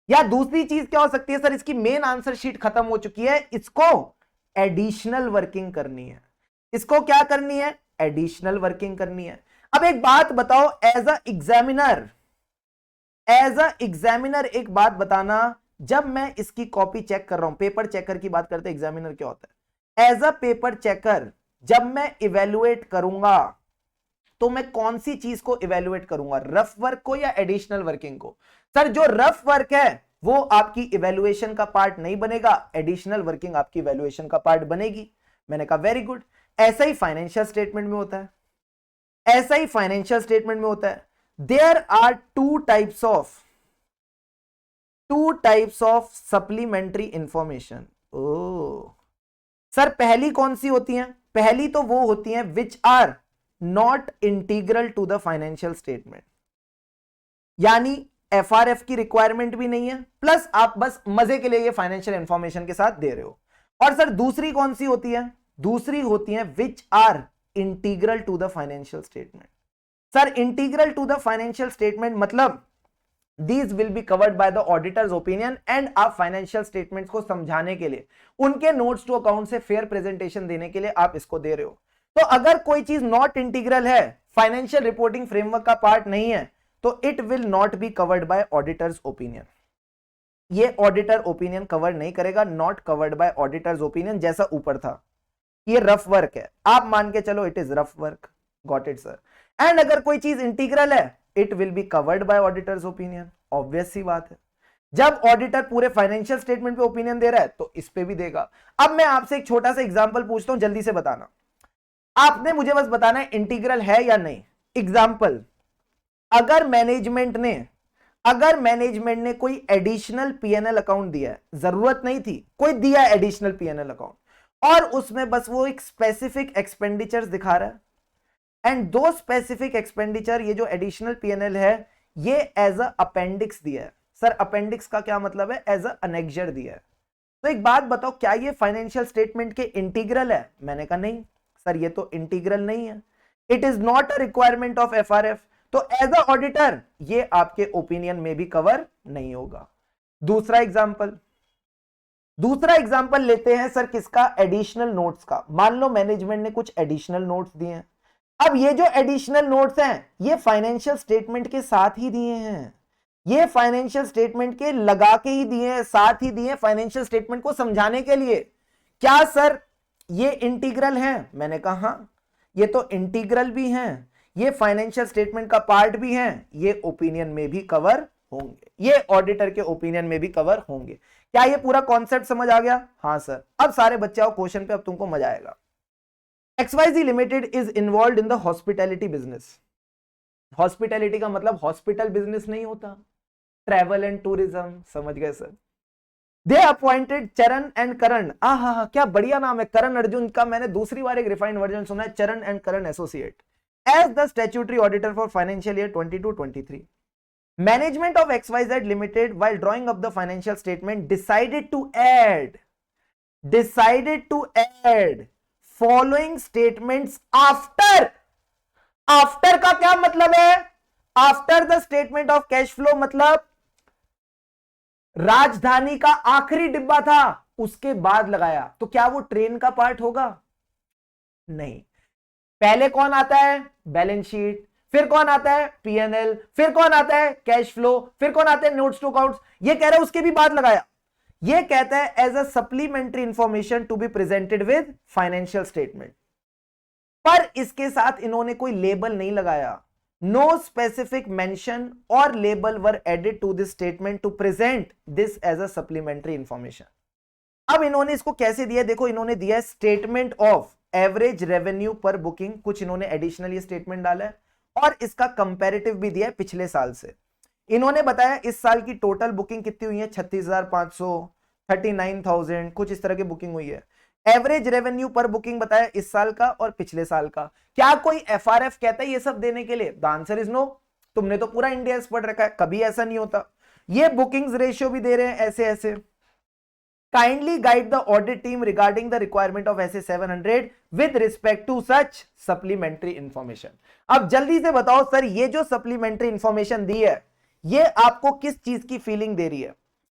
या दूसरी चीज क्या हो सकती है सर, इसकी मेन आंसर शीट खत्म हो चुकी है, इसको एडिशनल वर्किंग करनी है। इसको क्या करनी है? एडिशनल वर्किंग करनी है। अब एक बात बताओ, एज अ एग्जामिनर एक बात बताना, जब मैं इसकी कॉपी चेक कर रहा हूं, पेपर चेकर की बात करते हैं, एग्जामिनर क्या होता है? एज अ पेपर चेकर जब मैं इवेल्युएट करूंगा, तो मैं कौन सी चीज को इवेल्युएट करूंगा, रफ वर्क को या एडिशनल वर्किंग को? सर जो रफ वर्क है वो आपकी इवेल्युएशन का पार्ट नहीं बनेगा, एडिशनल वर्किंग आपकी इवेल्युएशन का पार्ट बनेगी। मैंने कहा वेरी गुड। ऐसा ही फाइनेंशियल स्टेटमेंट में होता है, ऐसा ही फाइनेंशियल स्टेटमेंट में होता है। There are two types of supplementary information. ओ सर, पहली कौन सी होती है? पहली तो वो होती है which are not integral to the financial statement, यानी एफआरएफ की रिक्वायरमेंट भी नहीं है, प्लस आप बस मजे के लिए ये फाइनेंशियल इंफॉर्मेशन के साथ दे रहे हो। और सर दूसरी कौन सी होती है? दूसरी होती है which are integral to the financial statement. Sir integral to the financial statement मतलब these will be covered by the auditor's opinion, and आप फाइनेंशियल स्टेटमेंट्स को समझाने के लिए, उनके नोट्स टू अकाउंट से फेयर प्रेजेंटेशन देने के लिए आप इसको दे रहे हो। तो अगर कोई चीज नॉट इंटीग्रल है, फाइनेंशियल रिपोर्टिंग फ्रेमवर्क का पार्ट नहीं है, तो it will not be covered by auditor's opinion. ये ऑडिटर ओपिनियन कवर नहीं करेगा, not covered by auditor's opinion. जैसा ऊपर था, ये रफ वर्क है, आप मान के चलो it is rough work, got it sir. And अगर कोई चीज इंटीग्रल है, it will be covered by auditor's opinion. Obvious सी बात है, जब ऑडिटर पूरे फाइनेंशियल स्टेटमेंट पे ओपिनियन दे रहा है तो इस पे भी देगा। अब मैं आपसे एक छोटा सा एग्जांपल पूछता हूं, जल्दी से बताना, आपने मुझे बस बताना है इंटीग्रल है या नहीं। एग्जांपल, अगर मैनेजमेंट ने कोई एडिशनल पीएनएल अकाउंट दिया है, जरूरत नहीं थी, कोई दिया एडिशनल पीएनएल अकाउंट, और उसमें बस वो एक स्पेसिफिक एक्सपेंडिचर्स दिखा रहा है, एंड दो स्पेसिफिक एक्सपेंडिचर, ये जो एडिशनल पीएनएल है, ये एज अ अपेंडिक्स दिया है। सर अपेंडिक्स का क्या मतलब है? एज अ अनेक्जर दिया है। तो एक बात बताओ, क्या ये फाइनेंशियल स्टेटमेंट के इंटीग्रल है? मैंने कहा नहीं सर, ये तो इंटीग्रल नहीं है, it is not a requirement of FRF. तो एज अ ऑडिटर ये आपके ओपिनियन में भी कवर नहीं होगा। दूसरा एग्जांपल लेते हैं सर, किसका? एडिशनल नोट्स का। मान लो मैनेजमेंट ने कुछ एडिशनल नोट्स दिए हैं। अब ये जो एडिशनल नोट्स हैं, ये फाइनेंशियल स्टेटमेंट के साथ ही दिए हैं, ये फाइनेंशियल स्टेटमेंट के लगा के ही दिए हैं, साथ ही दिए, फाइनेंशियल स्टेटमेंट को समझाने के लिए। क्या सर ये इंटीग्रल है? मैंने कहा हां, ये तो इंटीग्रल भी हैं, ये फाइनेंशियल स्टेटमेंट का पार्ट भी हैं, ये ओपिनियन में भी कवर होंगे, ये ऑडिटर के ओपिनियन में भी कवर होंगे। क्या ये पूरा कॉन्सेप्ट समझ आ गया? हाँ सर। अब सारे बच्चे आओ क्वेश्चन पे, अब तुमको मजा आएगा। XYZ limited is involve in the hospitality business. Hospitality का मतलब हॉस्पिटल बिजनेस नहीं होता, ट्रैवल एंड टूरिज्म, समझ गए सर। दे अपॉइंटेड चरण एंड करण, क्या बढ़िया नाम है, करण अर्जुन का। मैंने दूसरी बार एक रिफाइंड वर्जन सुना है, Charan and Karan associate, as the statutory auditor for financial year 22-23। Management of XYZ Limited, while drawing up the financial statement, decided to add following statements after का क्या मतलब है? After the statement of cash flow मतलब राजधानी का आखिरी डिब्बा था, उसके बाद लगाया। तो क्या वो ट्रेन का पार्ट होगा? नहीं। पहले कौन आता है? बैलेंस शीट, फिर कौन आता है? पीएनएल, फिर कौन आता है? कैश फ्लो, फिर कौन आते हैं? Notes to accounts. ये कह रहा है उसके भी बाद लगाया। ये कहता है as a supplementary information to be presented with financial statement. पर इसके साथ इन्होंने कोई लेबल नहीं लगाया। नो स्पेसिफिक मेंशन और label were added to this statement to present this as a supplementary information. अब इन्होंने इसको कैसे दिया, देखो इन्होंने दिया है statement of average revenue per booking, कुछ इन्होंने एडिशनल ये स्टेटमेंट डाला है, और इसका कंपैरेटिव भी दिया है पिछले साल से। इन्होंने बताया इस साल की टोटल बुकिंग कितनी हुई है, 36,500, 39,000, कुछ इस तरह की बुकिंग हुई है। एवरेज रेवेन्यू पर बुकिंग बताया इस साल का और पिछले साल का। क्या कोई एफआरएफ कहता है ये सब देने के लिए? The answer is no. तुमने तो पूरा इंडिया पढ़ रखा है, कभी ऐसा नहीं होता। ये बुकिंग्स रेशियो भी दे रहे हैं ऐसे ऐसे। Kindly guide the audit team regarding the requirement of SA 700 with respect to such supplementary information. अब जल्दी से बताओ सर, ये जो सप्लीमेंट्री इंफॉर्मेशन दी है ये आपको किस चीज की फीलिंग दे रही है?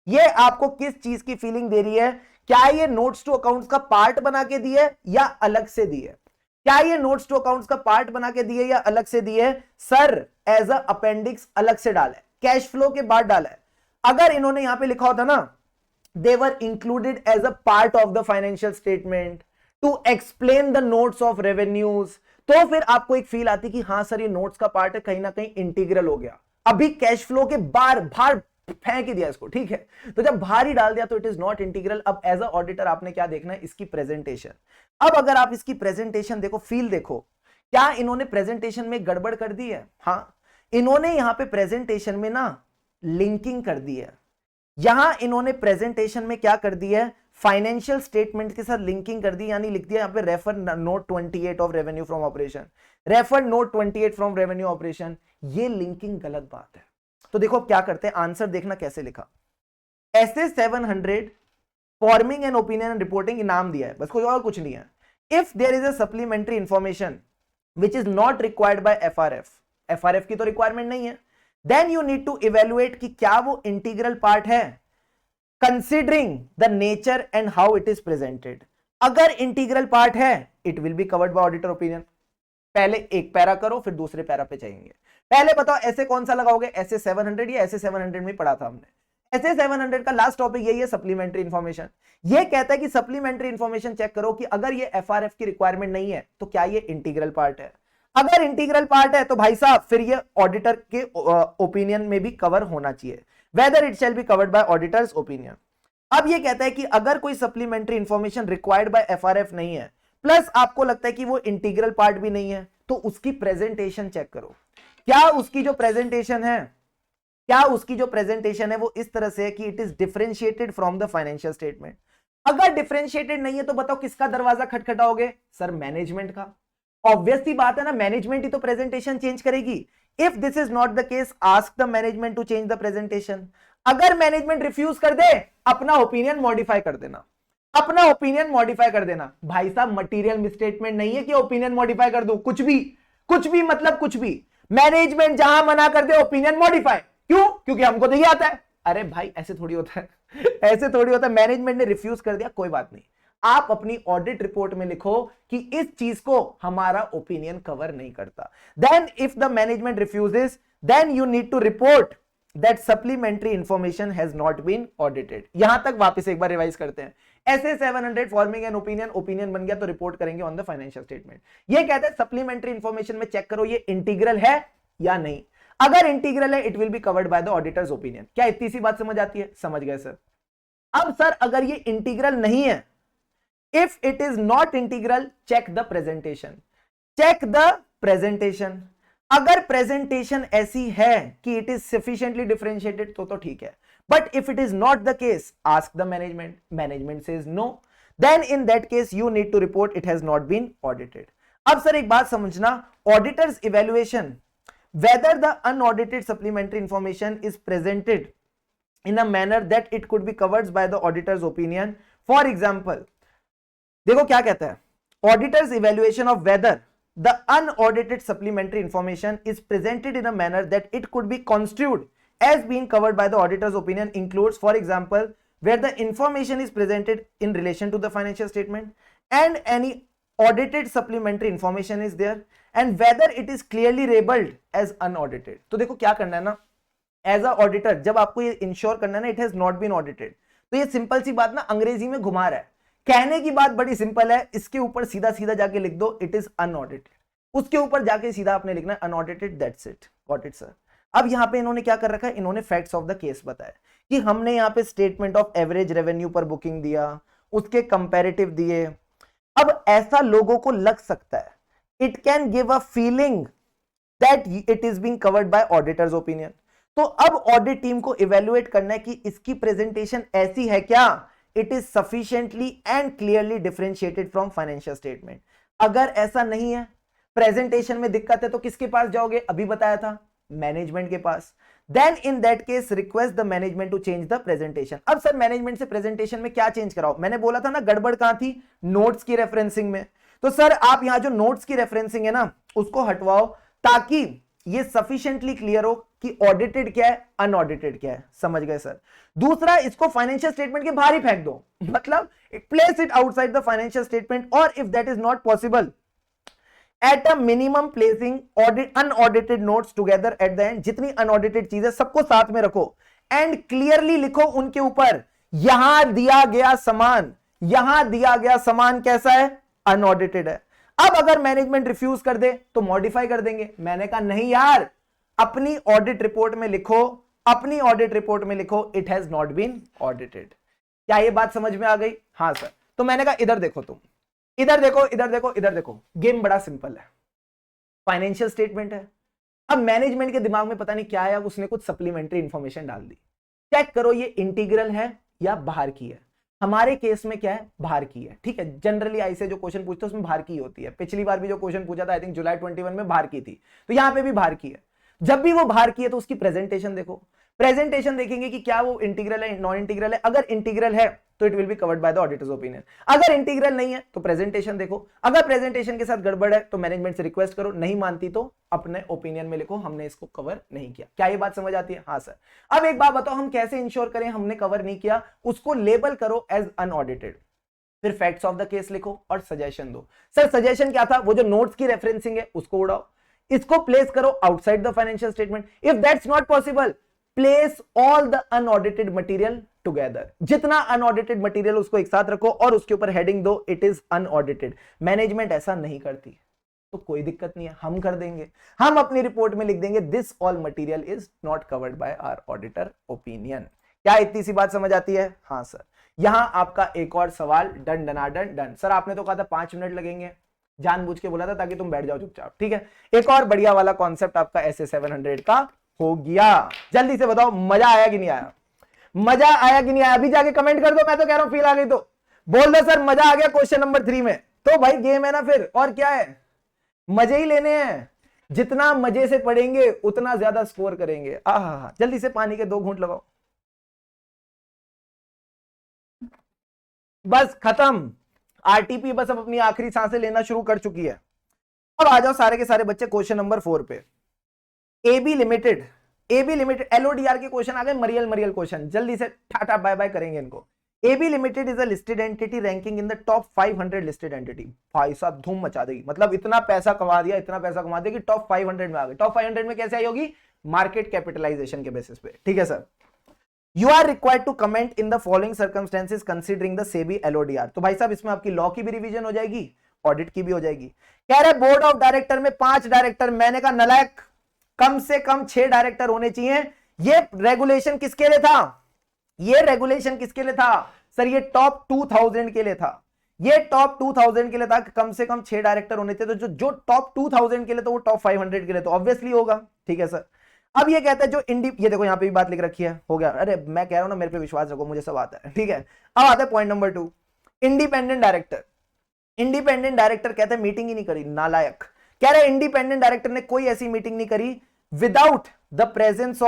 ये आपको किस चीज की फीलिंग दे रही है? क्या ये नोट्स टू अकाउंट्स का पार्ट बना के दी है या अलग से दी है? क्या ये नोट्स टू अकाउंट्स का पार्ट बना के दी है या अलग से दी है? सर एज अ अपेंडिक्स अलग से डाला है, कैश फ्लो के बाद डाला है। अगर इन्होंने यहां पे लिखा होता ना they were included as a part of the financial statement to explain the notes of revenues, तो फिर आपको एक फील आती कि हाँ सर ये नोट्स का पार्ट है, कहीं ना कहीं इंटीग्रल हो गया। अभी कैश फ्लो के बाहर फेंक ही दिया इसको, ठीक है, तो जब बाहर ही डाल दिया तो इट इज नॉट इंटीग्रल। अब एज अ ऑडिटर आपने क्या देखना है, इसकी प्रेजेंटेशन। अब अगर आप इसकी प्रेजेंटेशन देखो, फील देखो, क्या इन्होंने प्रेजेंटेशन में गड़बड़ कर दी है? हाँ, इन्होंने यहां पे प्रेजेंटेशन में ना लिंकिंग कर दी है। यहां इन्होंने प्रेजेंटेशन में क्या कर दी है, फाइनेंशियल स्टेटमेंट के साथ लिंकिंग कर दी, यानी लिख दिया यहां पे refer note 28 of revenue from operation, refer note 28 from revenue operation. ये लिंकिंग गलत बात है। तो देखो क्या करते हैं, आंसर देखना कैसे लिखा। SA 700 forming an opinion and reporting नाम दिया है, बस कोई और कुछ नहीं है। If there is a supplementary information which is not required by FRF, FRF की तो रिक्वायरमेंट नहीं है, then you need to evaluate कि क्या वो इंटीग्रल पार्ट है, considering the nature and how it is presented. अगर इंटीग्रल पार्ट है it will be covered by auditor opinion. पहले एक पैरा करो फिर दूसरे पैरा पे जाएंगे। पहले बताओ ऐसे कौन सा लगाओगे, ऐसे 700 या ऐसे 700 में पढ़ा था हमने। ऐसे 700 का लास्ट टॉपिक यही है, सप्लीमेंट्री इंफॉर्मेशन। ये कहता है कि सप्लीमेंट्री इंफॉर्मेशन चेक करो कि अगर ये एफआरएफ की रिक्वायरमेंट नहीं है तो क्या ये इंटीग्रल पार्ट है। अगर इंटीग्रल पार्ट है तो भाई साहब फिर ये ऑडिटर के ओपिनियन में भी कवर होना चाहिए, whether it shall be covered by auditor's opinion. अब ये कहता है कि अगर कोई supplementary information required by FRF नहीं है, प्लस आपको लगता है कि वो इंटीग्रल पार्ट भी नहीं है, तो उसकी प्रेजेंटेशन चेक करो। क्या उसकी जो प्रेजेंटेशन है, क्या उसकी जो प्रेजेंटेशन है वो इस तरह से है कि it is differentiated from the financial statement. अगर डिफरेंशिएटेड नहीं है तो बताओ किसका दरवाजा खटखटाओगे? सर मैनेजमेंट का। ऑब्वियस सी बात है ना, मैनेजमेंट ही तो प्रेजेंटेशन चेंज करेगी। If this is not the case, ask the management to change the presentation. अगर मैनेजमेंट रिफ्यूज कर दे, अपना ओपिनियन मॉडिफाई कर देना, अपना ओपिनियन मॉडिफाई कर देना। भाई साहब मटेरियल मिसस्टेटमेंट नहीं है कि ओपिनियन मॉडिफाई कर दो, कुछ भी मतलब कुछ भी। मैनेजमेंट जहां मना कर दे ओपिनियन मॉडिफाई, क्यों? क्योंकि हमको नहीं आता है। अरे भाई ऐसे थोड़ी होता है ऐसे थोड़ी होता है। मैनेजमेंट ने रिफ्यूज कर दिया, कोई बात नहीं, आप अपनी ऑडिट रिपोर्ट में लिखो कि इस चीज को हमारा ओपिनियन कवर नहीं करता। Then if the management refuses, then you need to report that supplementary information has not been audited. यहां तक वापस एक बार रिवाइज करते हैं। ऐसे 700 फॉर्मिंग एन ओपिनियन, ओपिनियन बन गया तो रिपोर्ट करेंगे ऑन द फाइनेंशियल स्टेटमेंट। ये कहते हैं सप्लीमेंट्री इंफॉर्मेशन में चेक करो ये इंटीग्रल है या नहीं। अगर इंटीग्रल है it will be covered by the auditor's opinion. क्या इतनी सी बात समझ आती है? समझ गए सर। अब सर अगर ये इंटीग्रल नहीं है, if it is not integral, check the presentation, check the presentation। अगर प्रेजेंटेशन ऐसी है कि इट इज sufficiently differentiated तो ठीक है, but if it is not the case, ask the management, management says no, then in that case you need to report it has not been audited। अब सर एक बात समझना, auditors evaluation whether the unaudited supplementary information is presented in a manner that it could be covered by the auditor's opinion। For example, देखो क्या कहता है, auditor's evaluation of whether the unaudited supplementary information is presented in a manner that it could be construed as being covered by the auditor's opinion includes, for example, where the information is presented in relation to the financial statement and any audited supplementary information is there and whether it is clearly labelled as unaudited. तो देखो क्या करना है ना, एज अ ऑडिटर जब आपको ये इंश्योर करना है ना it has not been audited, तो ये सिंपल सी बात ना अंग्रेजी में घुमा रहा है कहने की बात बड़ी सिंपल है, इसके ऊपर सीधा सीधा जाके लिख दो इट इज अनऑडिटेड, उसके ऊपर जाके सीधा आपने लिखना है unaudited, that's it, got it sir. अब यहां पे इन्होंने क्या कर रखा है, इन्होंने फैक्ट्स ऑफ द केस बताया कि हमने यहां पे statement of average revenue per booking दिया, उसके कंपैरेटिव दिए। अब ऐसा लोगों को लग सकता है, it can give a feeling that it is being covered by auditor's opinion. तो अब ऑडिट टीम को इवेल्युएट करना है कि इसकी प्रेजेंटेशन ऐसी है क्या, it is sufficiently and clearly differentiated from financial statement. अगर ऐसा नहीं है, प्रेजेंटेशन में दिक्कत है, तो किसके पास जाओगे, अभी बताया था मैनेजमेंट के पास। Then in that case request the management to change the presentation. अब सर मैनेजमेंट से प्रेजेंटेशन में क्या चेंज कराओ, मैंने बोला था ना गड़बड़ कहां थी, नोट्स की रेफरेंसिंग में। तो सर आप यहां जो नोट्स की रेफरेंसिंग है ना उसको हटवाओ, ताकि ये सफिशिएंटली क्लियर हो कि ऑडिटेड क्या है, अनऑडिटेड क्या है। समझ गए सर। दूसरा, इसको फाइनेंशियल स्टेटमेंट के बाहर ही फेंक दो, मतलब place it outside the financial statement, और if that is not possible at a minimum placing unaudited notes together at the end. जितनी अनऑडिटेड चीजें सबको साथ में रखो एंड क्लियरली लिखो उनके ऊपर, यहां दिया गया सामान, यहां दिया गया सामान कैसा है, अनऑडिटेड है। अब अगर मैनेजमेंट रिफ्यूज कर दे तो मॉडिफाई कर देंगे। मैंने कहा नहीं यार, अपनी ऑडिट रिपोर्ट में लिखो, अपनी ऑडिट रिपोर्ट में लिखो it has not been audited. क्या ये बात समझ में आ गई? हाँ सर। तो मैंने कहा इधर देखो, तुम इधर देखो, इधर देखो, इधर देखो, गेम बड़ा सिंपल है, फाइनेंशियल स्टेटमेंट है। अब मैनेजमेंट के दिमाग में पता नहीं क्या है, उसने कुछ सप्लीमेंट्री इंफॉर्मेशन डाल दी। चेक करो ये इंटीग्रल है या बाहर की है। हमारे केस में क्या है, बाहर की है, ठीक है। जनरली आई से जो क्वेश्चन पूछते हैं उसमें बाहर की होती है। पिछली बार भी जो क्वेश्चन पूछा था आई थिंक जुलाई 21 में बाहर की थी, तो यहां पे भी बाहर की है। जब भी वो बाहर की है तो उसकी प्रेजेंटेशन देखो, प्रेजेंटेशन देखेंगे कि क्या वो इंटीग्रल है, नॉन इंटीग्रल है। अगर इंटीग्रल है तो it will be covered by the auditor's opinion. अगर इंटीग्रल नहीं है तो प्रेजेंटेशन देखो, अगर प्रेजेंटेशन के साथ गड़बड़ है तो मैनेजमेंट से रिक्वेस्ट करो, नहीं मानती तो अपने ओपिनियन में लिखो हमने इसको कवर नहीं किया। क्या ये बात समझ आती है? हाँ सर। अब एक बात बताओ, हम कैसे इंश्योर करें हमने कवर नहीं किया? उसको लेबल करो एज अनऑडिटेड, फिर फैक्ट्स ऑफ द केस लिखो और सजेशन दो। सर सजेशन क्या था? वो जो नोट्स की रेफरेंसिंग है उसको उड़ाओ, इसको प्लेस करो outside the financial statement. If that's not possible, place all the unaudited material together. जितना अनऑडिटेड मटेरियल उसको एक साथ रखो और उसके ऊपर हेडिंग दो इट इज अनऑडिटेड। मैनेजमेंट ऐसा नहीं करती तो कोई दिक्कत नहीं है, हम कर देंगे। हम अपनी रिपोर्ट में लिख देंगे this all material is not covered by our auditor opinion. क्या इतनी सी बात समझ आती है? हाँ सर। यहां आपका एक और सवाल, डन डनाडन डन। सर आपने तो कहा था 5 मिनट लगेंगे, जानबूझ के बोला था ताकि तुम बैठ जाओ चुपचाप, ठीक है। एक और बढ़िया वाला कॉन्सेप्ट आपका ऐसे 700 का हो गया। जल्दी से बताओ मजा आया कि नहीं आया? मजा आया कि नहीं आया? अभी जाके कमेंट कर दो, मैं तो कह रहा हूं फील आ गई तो बोल दो सर मजा आ गया क्वेश्चन नंबर 3 में। तो भाई गेम है ना फिर, और क्या है, मजे ही लेने हैं। जितना मजे से पढ़ेंगे उतना ज्यादा स्कोर करेंगे। आहा, जल्दी से पानी के 2 घूंट लगाओ, बस खत्म। आरटीपी बस अब अपनी आखिरी सांसें लेना शुरू कर चुकी है। अब आ जाओ सारे के सारे बच्चे क्वेश्चन नंबर 4 पे। AB limited, AB limited LODR के क्वेश्चन आ गए, मरियल मरियल क्वेश्चन, जल्दी से टाटा बाय बाय करेंगे इनको। AB limited is a listed entity ranking in the top 500 listed entity. भाई साहब धूम मचा देगी, मतलब इतना पैसा कमा दिया, इतना पैसा कमा दिया कि टॉप 500 में आ गई। टॉप 500 में कैसे आई होगी? मार्केट कैपिटलाइजेशन के बेसिस पे, ठीक है sir. You are required to comment in the following circumstances considering the SEBI LODR। तो भाई साहब इसमें आपकी लॉ की भी रिवीजन हो जाएगी, ऑडिट की भी हो जाएगी। कह रहे बोर्ड ऑफ डायरेक्टर में 5 डायरेक्टर, मैंने कहा नलायक, कम से कम 6 डायरेक्टर होने चाहिए। ये रेगुलेशन किसके लिए था? ये रेगुलेशन किसके लिए था सर? ये टॉप 2000 के लिए था। ये टॉप 2000 के लिए था, कम से कम 6 डायरेक्टर होने थे। तो जो टॉप 2000 के लिए तो वो टॉप 500 के लिए तो ऑब्वियसली होगा, ठीक है सर। अब ये कहता है जो ये देखो यहां पे भी बात लिख रखी है, हो गया। अरे मैं कह रहा हूं ना, मेरे पे विश्वास रखो, मुझे सब आता है, ठीक है। अब आता है point number 2, independent director. Independent director कहते हैं मीटिंग ही नहीं करी, नालायक। कह रहे इंडिपेंडेंट डायरेक्टर ने कोई ऐसी मीटिंग नहीं करी without the presence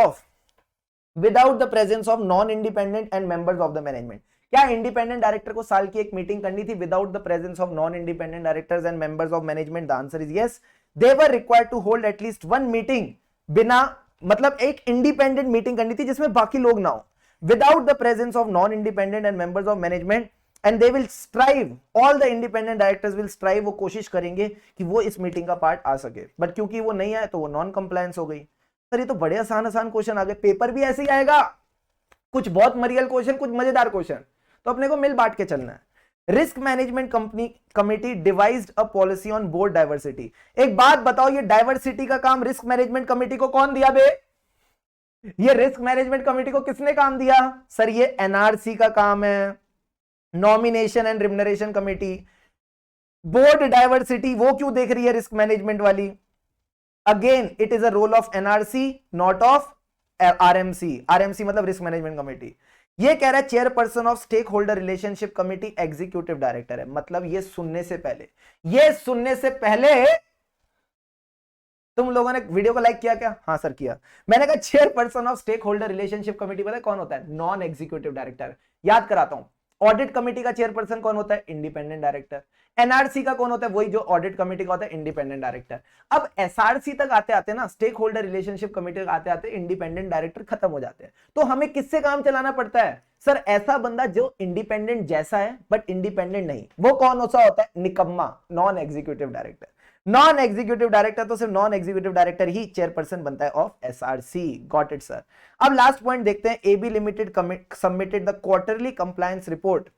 of non independent and members of the management. क्या इंडिपेंडेंट डायरेक्टर को साल की एक मीटिंग करनी थी without the presence of non independent directors and members of management? The answer is yes. They were required to hold at least 1 meeting, बिना मतलब एक इंडिपेंडेंट मीटिंग करनी थी जिसमें बाकी लोग ना हो, without the presence of non independent and members of management. And they will strive, all the independent directors will strive, वो कोशिश करेंगे कि वो इस मीटिंग का पार्ट आ सके, बट क्योंकि वो नहीं आए तो वो नॉन कंप्लायंस हो गई। सर ये तो बड़े आसान आसान क्वेश्चन आ गए, पेपर भी ऐसे ही आएगा, कुछ बहुत मरियल क्वेश्चन, कुछ मजेदार क्वेश्चन, तो अपने को मिल बांट के चलना है। Risk management company committee devised a policy on board diversity. एक बात बताओ, ये डाइवर्सिटी का काम रिस्क मैनेजमेंट कमिटी को कौन दिया बे? ये रिस्क मैनेजमेंट कमिटी को किसने काम दिया? सर ये एनआरसी का काम है, nomination and remuneration committee. Board diversity वो क्यों देख रही है रिस्क मैनेजमेंट वाली? Again it is a role of NRC not of RMC. RMC मतलब रिस्क मैनेजमेंट कमिटी। ये कह रहा है chairperson of stakeholder relationship committee executive director है। मतलब ये सुनने से पहले तुम लोगों ने वीडियो को लाइक किया क्या? हाँ सर किया। मैंने कहा chairperson of stakeholder relationship committee पता है कौन होता है? Non executive director. याद कराता हूं, ऑडिट कमिटी का चेयरपर्सन कौन होता है? Independent director. एनआरसी का कौन होता है? वही जो ऑडिट कमिटी का होता है, इंडिपेंडेंट डायरेक्टर। अब एसआरसी तक आते आते ना, स्टेक होल्डर रिलेशनशिप कमिटी तक आते आते इंडिपेंडेंट डायरेक्टर खत्म हो जाते हैं। तो हमें किससे काम चलाना पड़ता है? सर ऐसा बंदा जो इंडिपेंडेंट जैसा है बट इंडिपेंडेंट नहीं। वो कौन सा होता है? निकम्मा, non executive director. Non executive director तो सिर्फ नॉन एग्जीक्यूटिव डायरेक्टर ही चेयरपर्सन बनता है of SRC. Got it sir. अब लास्ट पॉइंट देखते हैं। AB limited submitted the quarterly compliance report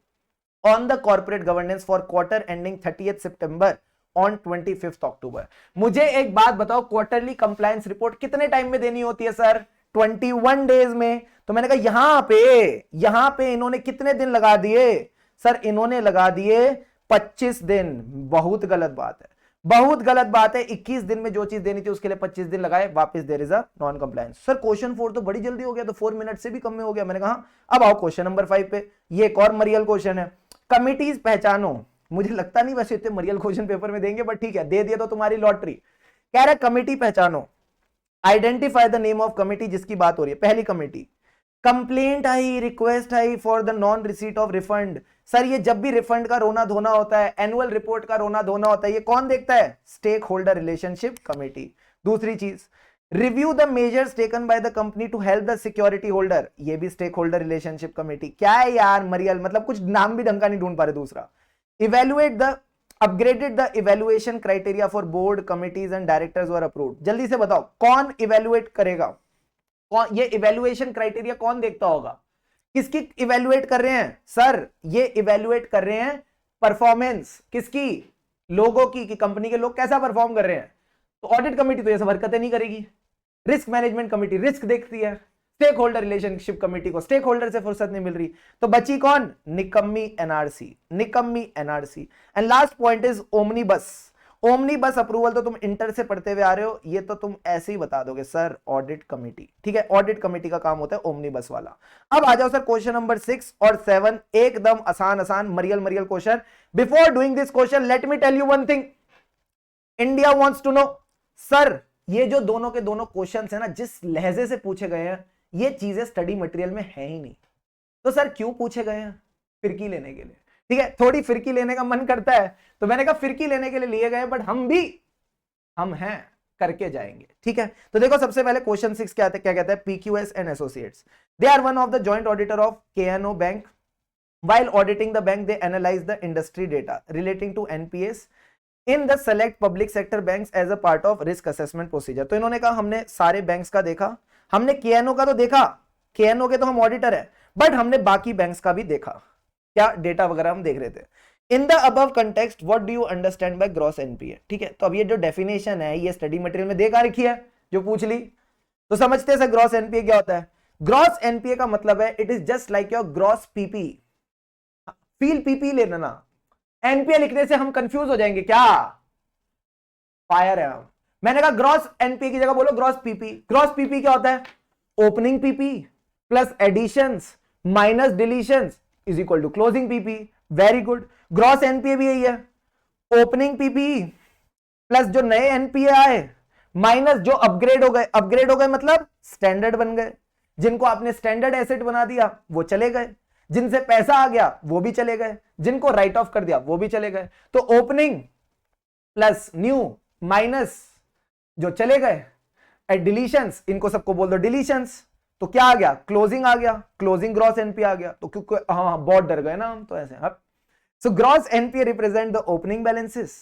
on the corporate governance for quarter ending 30th September on 25th October। मुझे एक बात बताओ, क्वार्टरली कंप्लायंस रिपोर्ट कितने टाइम में देनी होती है सर? 21 डेज में। तो मैंने कहा यहां पे इन्होंने कितने दिन लगा दिए? सर इन्होंने लगा दिए 25 दिन। बहुत गलत बात है, बहुत गलत बात है। 21 दिन में जो चीज देनी थी उसके लिए 25 दिन लगाए, वापस there is a non compliance. Sir question 4 तो बड़ी जल्दी हो गया, तो 4 मिनट से भी कम में हो गया। मैंने कहा अब आओ क्वेश्चन नंबर 5 पे। ये एक और मरियल क्वेश्चन है। कमिटीज पहचानो। मुझे लगता नहीं वैसे इतने मरियल क्वेश्चन पेपर में देंगे, बट ठीक है, दे दिया तो तुम्हारी लॉटरी। कह रहा है कमिटी पहचानो, identify the name of committee जिसकी बात हो रही है। पहली committee, complaint I, request I for the non receipt of refund. Sir ये जब भी रिफंड का रोना धोना होता है, एनुअल रिपोर्ट का रोना धोना होता है, ये कौन देखता है? Stakeholder relationship committee. दूसरी चीज, review the measures taken by the company to help the security holder, ये भी स्टेक होल्डर रिलेशनशिप कमिटी। क्या है यार मरियल, मतलब कुछ नाम भी ढंग का नहीं ढूंढ पा रहे। दूसरा, evaluate the upgraded the evaluation criteria for board committees and directors were approved. जल्दी से बताओ कौन इवेल्युएट करेगा? कौन ये इवेल्युएशन क्राइटेरिया कौन देखता होगा? किसकी इवेल्युएट कर रहे हैं? सर ये इवेल्युएट कर रहे हैं परफॉर्मेंस किसकी? लोगों की, कि कंपनी के लोग कैसा परफॉर्म कर रहे हैं। तो ऑडिट कमेटी तो ये सब हरकतें नहीं करेगी। रिस्क मैनेजमेंट कमेटी रिस्क देखती है। स्टेक होल्डर रिलेशनशिप कमेटी को स्टेक होल्डर से फुर्सत नहीं मिल रही, तो बची कौन? निकम्मी एनआरसी, निकम्मी NRC. And last point is omnibus. Omnibus approval तो तुम इंटर से पढ़ते हुए आ रहे हो, ये तो तुम ऐसे ही बता दोगे सर ऑडिट कमेटी। ठीक है, ऑडिट कमेटी का काम होता है ओमनीबस वाला। अब आ जाओ सर क्वेश्चन नंबर 6 और 7, एकदम आसान आसान मरियल मरियल question. Before doing this question let me tell you one thing, India wants to know. Sir ये जो दोनों के दोनों क्वेश्चंस है ना, जिस लहजे से पूछे गए हैं, ये चीजें स्टडी मटेरियल में है ही नहीं। तो सर क्यों पूछे गए हैं? फिरकी लेने के लिए। ठीक है, थोड़ी फिरकी लेने का मन करता है, तो मैंने कहा फिरकी लेने के लिए लिए गए, बट हम हैं, करके जाएंगे। ठीक है, तो देखो सबसे पहले क्वेश्चन 6 क्या कहता है? PQS and associates, they are one of the joint auditor of KNO bank. While auditing the bank, they analyze the industry data relating to NPS in the select public sector banks as a part of risk assessment procedure। तो इन्होंने कहा हमने सारे बैंक्स का देखा, हमने KNO का तो देखा, KNO के तो हम ऑडिटर है, बट हमने बाकी बैंक्स का भी देखा। क्या डेटा वगैरह हम देख रहे थे। In the above context what do you understand by gross NPA? ठीक है, तो अब ये जो डेफिनेशन है ये स्टडी मटेरियल में देखा रखी है, जो पूछ ली, तो समझते हैं सर ग्रॉस एनपीए क्या होता है। ग्रॉस एनपीए का मतलब है it is just like your gross PP. Feel PP लेना ना, एनपीए लिखने से हम कंफ्यूज हो जाएंगे क्या? फायर है हम। मैंने कहा ग्रॉस एनपीए की जगह बोलो ग्रॉस पीपी। ग्रॉस पीपी क्या होता है? Opening PP plus additions minus deletions is equal to closing PP. Very good, gross NPA भी यही है, ओपनिंग पीपी प्लस जो नए एनपीए आए माइनस जो अपग्रेड हो गए। अपग्रेड हो गए मतलब स्टैंडर्ड बन गए, जिनको आपने स्टैंडर्ड एसेट बना दिया वो चले गए, जिनसे पैसा आ गया वो भी चले गए, जिनको राइट ऑफ कर दिया वो भी चले गए। तो ओपनिंग प्लस न्यू माइनस जो चले गए, डिलीशंस इनको सबको बोल दो डिलीशंस, तो क्या आ गया? क्लोजिंग आ गया, क्लोजिंग ग्रॉस एनपीए आ गया। तो क्योंकि हाँ बहुत डर गए ना हम, तो ऐसे हाँ। So gross NPA represent the opening balances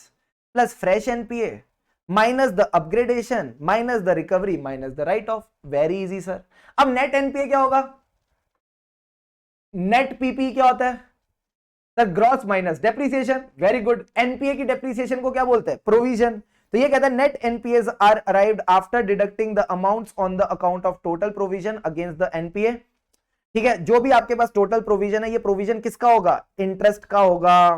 plus fresh NPA minus the upgradation minus the recovery minus the write off. Very easy sir. अब नेट एनपीए क्या होगा? नेट पीपी क्या होता है? Sir gross minus depreciation, very good. NPA की डेप्रिसिएशन को क्या बोलते हैं? प्रोविजन। तो ये कहता है net NPAs are arrived after deducting the amounts on the account of total provision against the NPA. ठीक है, जो भी आपके पास टोटल प्रोविजन है, ये प्रोविजन किसका होगा? इंटरेस्ट का होगा।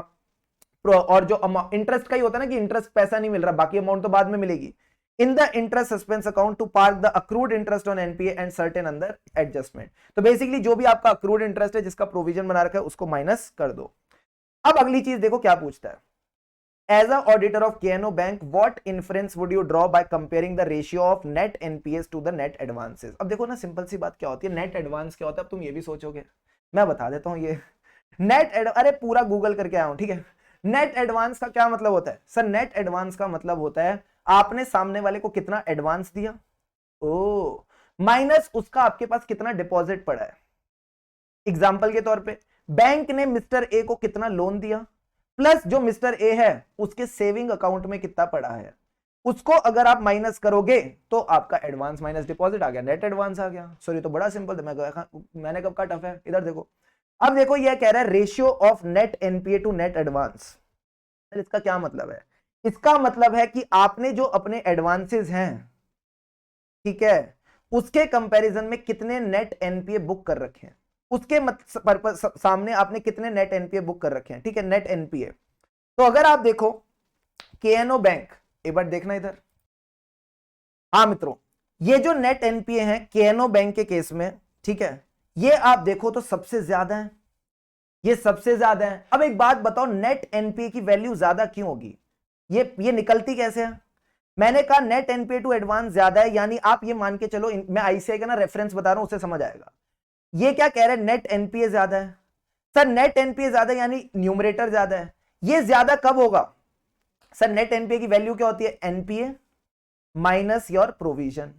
और जो इंटरेस्ट का ही होता है ना कि इंटरेस्ट पैसा नहीं मिल रहा, बाकी अमाउंट तो बाद में मिलेगी। In the interest suspense account to park the accrued interest on NPA and certain अंदर एडजस्टमेंट। तो बेसिकली जो भी आपका अक्रूड इंटरेस्ट है, जिसका प्रोविजन बना रखा है, उसको माइनस कर दो। अब अगली चीज देखो क्या पूछता है। As a auditor of KNO Bank, what inference would you draw by comparing the ratio of net NPAs to the net advances? अब देखो ना, सिंपल सी बात क्या होती है, नेट एडवांस क्या होता है? अब तुम ये भी सोचोगे, मैं बता देता हूं। ये अरे पूरा गूगल करके आया हूं, ठीक है। नेट एडवांस का क्या मतलब होता है? सर नेट एडवांस का मतलब होता है आपने सामने वाले को कितना एडवांस दिया, ओ माइनस उसका आपके पास कितना डिपॉजिट पड़ा है। एग्जाम्पल के तौर पे बैंक ने मिस्टर ए को कितना लोन दिया, प्लस जो मिस्टर ए है उसके सेविंग अकाउंट में कितना पड़ा है, उसको अगर आप माइनस करोगे तो आपका एडवांस माइनस डिपॉजिट आ गया, नेट एडवांस आ गया। सॉरी, तो बड़ा सिंपल था, मैंने कब कहा टफ है? इधर देखो। अब देखो ये कह रहा है ratio of net NPA to net advance. इसका क्या मतलब है? इसका मतलब है कि आपने जो अपने एडवांसेस हैं, ठीक है, उसके कंपैरिजन में कितने नेट एनपीए बुक कर रखे हैं, उसके पर्पस सामने आपने कितने नेट एनपीए बुक कर रखे हैं। ठीक है, नेट एनपीए। तो अगर आप देखो केएनओ बैंक, एक बार देखना इधर। हाँ मित्रों, ये जो नेट एनपीए है केएनओ बैंक के केस में, ठीक है, ये आप देखो तो सबसे ज्यादा है, ये सबसे ज्यादा है। अब एक बात बताओ, नेट एनपीए की वैल्यू ज्यादा क्यों होगी? ये निकलती कैसे है? मैंने कहा नेट एनपीए टू एडवांस ज्यादा है, यानी आप ये मान के चलो, मैं आईसीआई का ना रेफरेंस बता रहा हूं, उससे समझ आएगा। ये क्या कह रहे हैं? नेट एनपीए ज्यादा है। सर नेट एनपीए ज्यादा यानी न्यूमरेटर ज्यादा है। ये ज्यादा कब होगा? सर नेट एनपीए की वैल्यू क्या होती है? NPA minus your provision.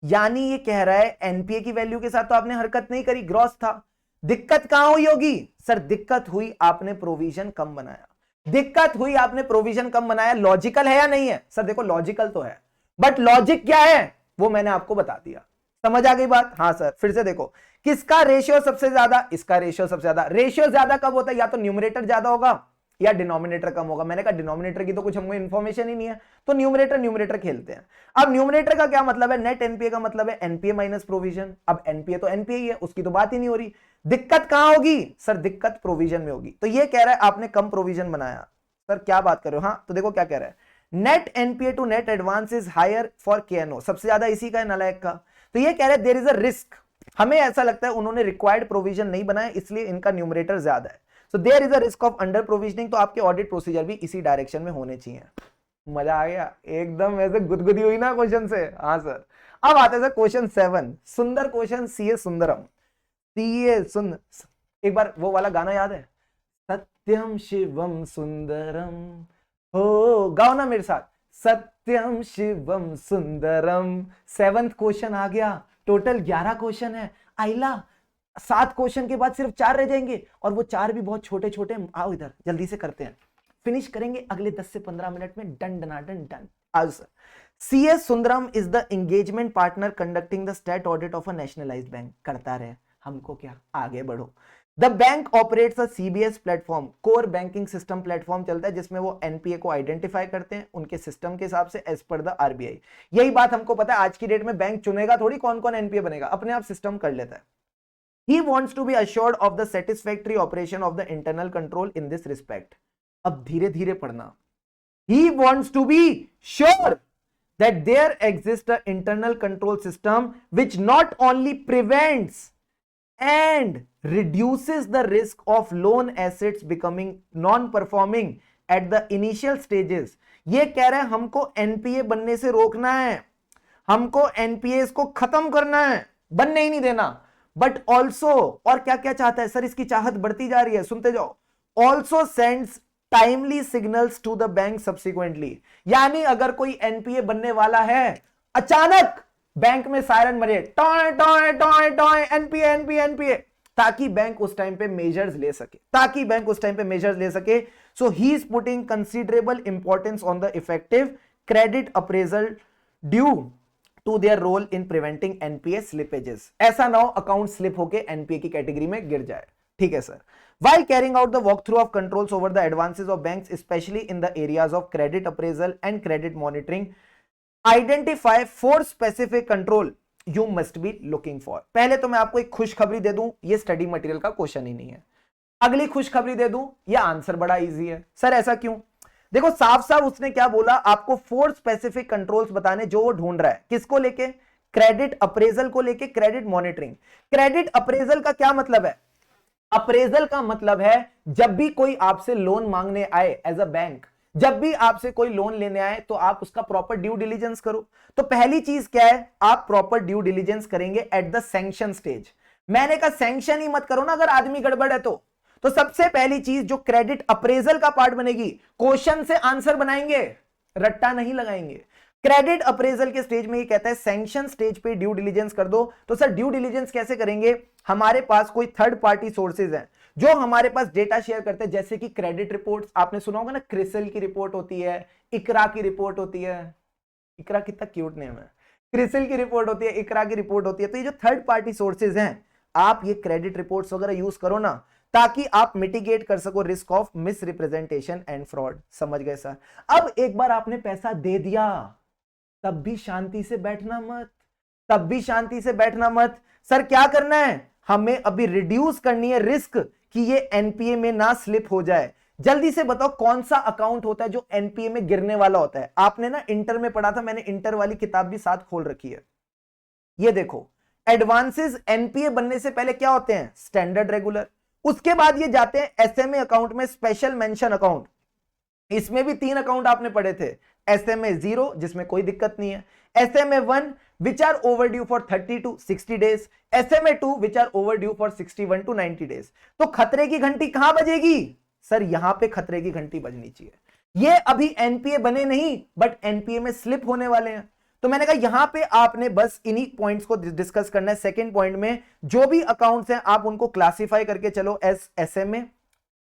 यानी ये कह रहा है एनपीए की वैल्यू के साथ तो आपने हरकत नहीं करी, ग्रॉस था। दिक्कत कहां हुई होगी? सर दिक्कत हुई आपने प्रोविजन कम बनाया, दिक्कत हुई आपने प्रोविजन कम बनाया। लॉजिकल है या नहीं है? सर देखो लॉजिकल तो है, बट लॉजिक क्या है वो मैंने आपको बता दिया। समझ आ गई बात? हाँ सर, फिर से देखो, किसका रेशियो सबसे ज्यादा? इसका रेशियो सबसे ज्यादा। रेशियो ज्यादा कब होता है? या तो न्यूमरेटर ज्यादा होगा या डिनोमिनेटर कम होगा। मैंने कहा डिनोमिनेटर की तो कुछ हमको इंफॉर्मेशन ही नहीं है, तो न्यूमरेटर खेलते हैं। अब न्यूमरेटर का क्या मतलब है? नेट एनपीए का मतलब है एनपीए माइनस प्रोविजन। अब एनपीए तो एनपीए ही है, उसकी तो बात ही नहीं हो रही। दिक्कत कहां होगी? सर दिक्कत प्रोविजन में होगी। तो ये कह रहा है आपने कम प्रोविजन बनाया। सर क्या बात कर रहे हो? हाँ, तो देखो क्या कह रहा है, net NPA to net advance is higher for KNO. सबसे ज्यादा इसी का है, नालायक का। तो ये कह रहे हैं देयर इज अ रिस्क, हमें ऐसा लगता है उन्होंने रिक्वायर्ड प्रोविजन नहीं बनाया, इसलिए इनका न्यूमरेटर ज्यादा है। So there is a risk of under provisioning. तो आपके ऑडिट प्रोसीजर भी इसी डायरेक्शन में होने चाहिए। मजा आ गया एकदम, ऐसे गुदगुदी हुई ना क्वेश्चन से। हाँ सर। अब आते हैं सर क्वेश्चन 7, सुंदर क्वेश्चन, सीए सुंदरम। सीए सुंदर, एक बार वो वाला गाना याद है, सत्यम शिवम सुंदरम, हो गाओ ना मेरे साथ, सत्यम शिवम सुंदरम। 7th क्वेश्चन आ गया। टोटल 11 क्वेश्चन है। आइला 7 क्वेश्चन के बाद सिर्फ 4 रह जाएंगे, और वो 4 भी बहुत छोटे छोटे। आओ इधर, जल्दी से करते हैं, फिनिश करेंगे अगले 10 से 15 मिनट में। डन डनाडन डन। आज sir, CS Sundaram is the engagement partner conducting the state audit of a nationalised bank. करता रहे, हमको क्या, आगे बढ़ो। The bank operates a CBS platform, core banking system platform चलता है, जिसमें वो एनपीए को आइडेंटिफाई करते हैं उनके सिस्टम के हिसाब से एज पर द आरबीआई। यही बात हमको पता है, आज की डेट में बैंक चुनेगा थोड़ी कौन कौन एनपीए बनेगा, अपने आप सिस्टम कर लेता है। He wants to be assured of the satisfactory operation of the internal control in this respect. अब धीरे धीरे पढ़ना। He wants to be sure that there exists an internal control system which not only prevents and reduces the risk of loan assets becoming non-performing at the initial stages. ये कह रहे हैं हमको एनपीए बनने से रोकना है, हमको एनपीए को खत्म करना है, बनने ही नहीं देना। बट ऑल्सो, और क्या क्या चाहता है सर, इसकी चाहत बढ़ती जा रही है, सुनते जाओ। Also sends timely signals to the bank subsequently. यानी अगर कोई एनपीए बनने वाला है, अचानक बैंक में सायरन बजे, टॉय टॉय टॉय टॉय, एनपीए एनपीए एनपीए, ताकि बैंक उस टाइम पे मेजर्स ले सके, so he is putting considerable importance on the effective credit appraisal due to their role in preventing NPA slippages. ऐसा ना हो अकाउंट स्लिप होके एनपीए की कैटेगरी में गिर जाए। ठीक है sir. While carrying out the walkthrough of controls over the advances of banks, especially in the areas of credit appraisal and credit monitoring, identify 4 specific control you must be looking for। पहले तो मैं आपको एक खुशखबरी दे दूं, ये स्टडी मटेरियल का क्वेश्चन ही नहीं है। अगली खुशखबरी दे दूं, ये आंसर बड़ा इजी है। सर ऐसा क्यों? देखो साफ साफ उसने क्या बोला, आपको 4 स्पेसिफिक कंट्रोल्स बताने जो वो ढूंढ रहा है। किसको लेके? क्रेडिट अप्रेजल को लेके, क्रेडिट मॉनिटरिंग। क्रेडिट अप्रेजल का क्या मतलब है? अप्रेजल का मतलब है जब भी कोई आपसे लोन मांगने आए एज अ बैंक, जब भी आपसे कोई लोन लेने आए तो आप उसका प्रॉपर ड्यू डिलीजेंस करो। तो पहली चीज क्या है, आप प्रॉपर ड्यू डिलीजेंस करेंगे एट द सैंक्शन स्टेज। मैंने कहा सैंक्शन ही मत करो ना अगर आदमी गड़बड़ है तो सबसे पहली चीज जो क्रेडिट अप्रेजल का पार्ट बनेगी, क्वेश्चन से आंसर बनाएंगे, रट्टा नहीं लगाएंगे। क्रेडिट अप्रेजल के स्टेज में ये कहता है सैंक्शन स्टेज पे ड्यू डिलीजेंस कर दो। तो सर ड्यू डिलीजेंस कैसे करेंगे? हमारे पास कोई थर्ड पार्टी सोर्सेज हैं जो हमारे पास डेटा शेयर करते हैं, जैसे कि क्रेडिट रिपोर्ट्स, आपने सुना होगा ना, क्रिसिल की रिपोर्ट होती है, इकरा की रिपोर्ट होती है। इकरा कितना क्यूट नेम है। क्रिसिल की रिपोर्ट होती है, इकरा की रिपोर्ट होती है। तो ये जो थर्ड पार्टी सोर्सेज हैं, आप ये क्रेडिट रिपोर्ट्स वगैरह यूज करो ना, ताकि आप मिटिगेट कर सको risk of miss representation and fraud. समझ गए सर? अब एक बार आपने पैसा दे दिया, तब भी शांति से बैठना मत, तब भी शांति से बैठना मत। सर क्या करना है? हमें अभी रिड्यूस करनी है रिस्क कि ये एनपीए में ना स्लिप हो जाए। जल्दी से बताओ कौन सा अकाउंट होता है जो एनपीए में गिरने वाला होता है? आपने ना इंटर में पढ़ा था, मैंने इंटर वाली किताब भी साथ खोल रखी है। ये देखो, एडवांसेस एनपीए बनने से पहले क्या होते हैं? Standard regular. उसके बाद ये जाते हैं एसएमए अकाउंट में, स्पेशल मेंशन अकाउंट। इसमें भी 3 अकाउंट आपने पढ़े थे। एसएमए 0 जिसमें कोई दिक्कत नहीं है, SMA 1 which are overdue for 30 to 60 days, SMA 2 which are overdue for 61 to 90 days। तो खतरे की घंटी कहां बजेगी? सर यहां पे खतरे की घंटी बजनी चाहिए। ये अभी एनपीए बने नहीं, बट एनपीए में स्लिप होने वाले हैं। तो मैंने कहा यहां पे आपने बस इन्हीं पॉइंट्स को डिस्कस करना है। सेकंड पॉइंट में जो भी अकाउंट्स हैं आप उनको क्लासिफाई करके चलो एस एसएमए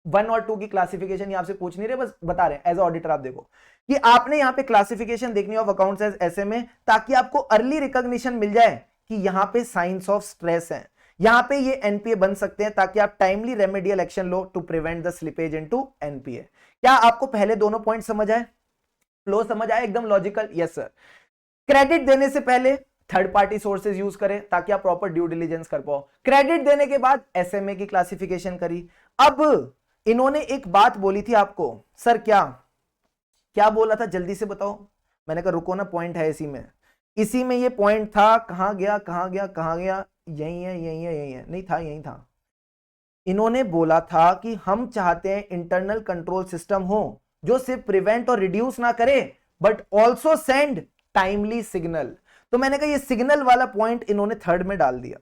1 और 2 की क्लासिफिकेशन यहां से पूछ नहीं रहे, बस बता रहे हैं एज ऑडिटर। आप देखो कि आपने यहां पे क्लासिफिकेशन देखनी ऑफ अकाउंट्स एज एसएमए, ताकि आपको अर्ली रिकॉग्निशन मिल जाए कि यहां पे साइंस ऑफ स्ट्रेस है, यहां पे ये एनपीए बन सकते हैं, ताकि आप टाइमली रेमेडियल एक्शन लो to prevent the slippage into NPA. क्या आपको पहले दोनों पॉइंट समझ आए? फ्लो समझ आए? एकदम लॉजिकल। Yes sir. क्रेडिट देने से पहले थर्ड पार्टी सोर्सेज यूज करें ताकि आप प्रॉपर ड्यू डिलीजेंस कर पाओ। क्रेडिट देने के बाद एसएमए की क्लासिफिकेशन करी। अब इन्होंने एक बात बोली थी आपको। सर क्या क्या बोला था? जल्दी से बताओ। मैंने कहा रुको ना, पॉइंट है इसी में ये पॉइंट था। कहां गया कहां गया कहां गया? यही है यही है यही है, नहीं था यही था। इन्होंने बोला था कि हम चाहते हैं इंटरनल कंट्रोल सिस्टम हो जो सिर्फ प्रिवेंट और रिड्यूस ना करे but also send timely signal. तो मैंने कहा ये सिग्नल वाला पॉइंट इन्होंने थर्ड में डाल दिया,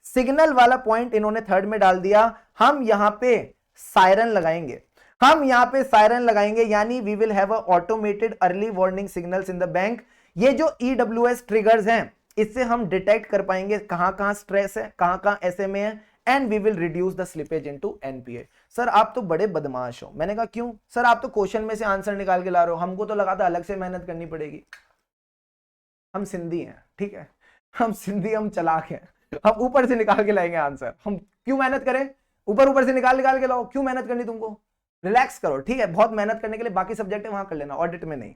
सिग्नल वाला पॉइंट इन्होंने थर्ड में डाल दिया। हम यहां पे सायरन लगाएंगे, हम यहां पे सायरन लगाएंगे, यानी we will have a automated early warning signals in the bank. ये जो ईडब्ल्यूएस ट्रिगर्स हैं, इससे हम डिटेक्ट कर पाएंगे कहां कहां स्ट्रेस है, कहां कहां एसएमए है, and we will reduce the slippage into NPA. Sir आप तो बड़े बदमाश हो। मैंने कहा क्यों? सर आप तो क्वेश्चन में से आंसर निकाल के ला रहे हो, हमको तो लगा था अलग से मेहनत करनी पड़ेगी। हम सिंधी हैं, ठीक है, हम सिंधी, हम चालाक हैं, हम ऊपर से निकाल के लाएंगे आंसर। हम क्यों मेहनत करें? ऊपर से निकाल के लाओ, क्यों मेहनत करनी तुमको? रिलैक्स करो, ठीक है। बहुत मेहनत करने के लिए बाकी सब्जेक्ट है वहां कर लेना, ऑडिट में नहीं।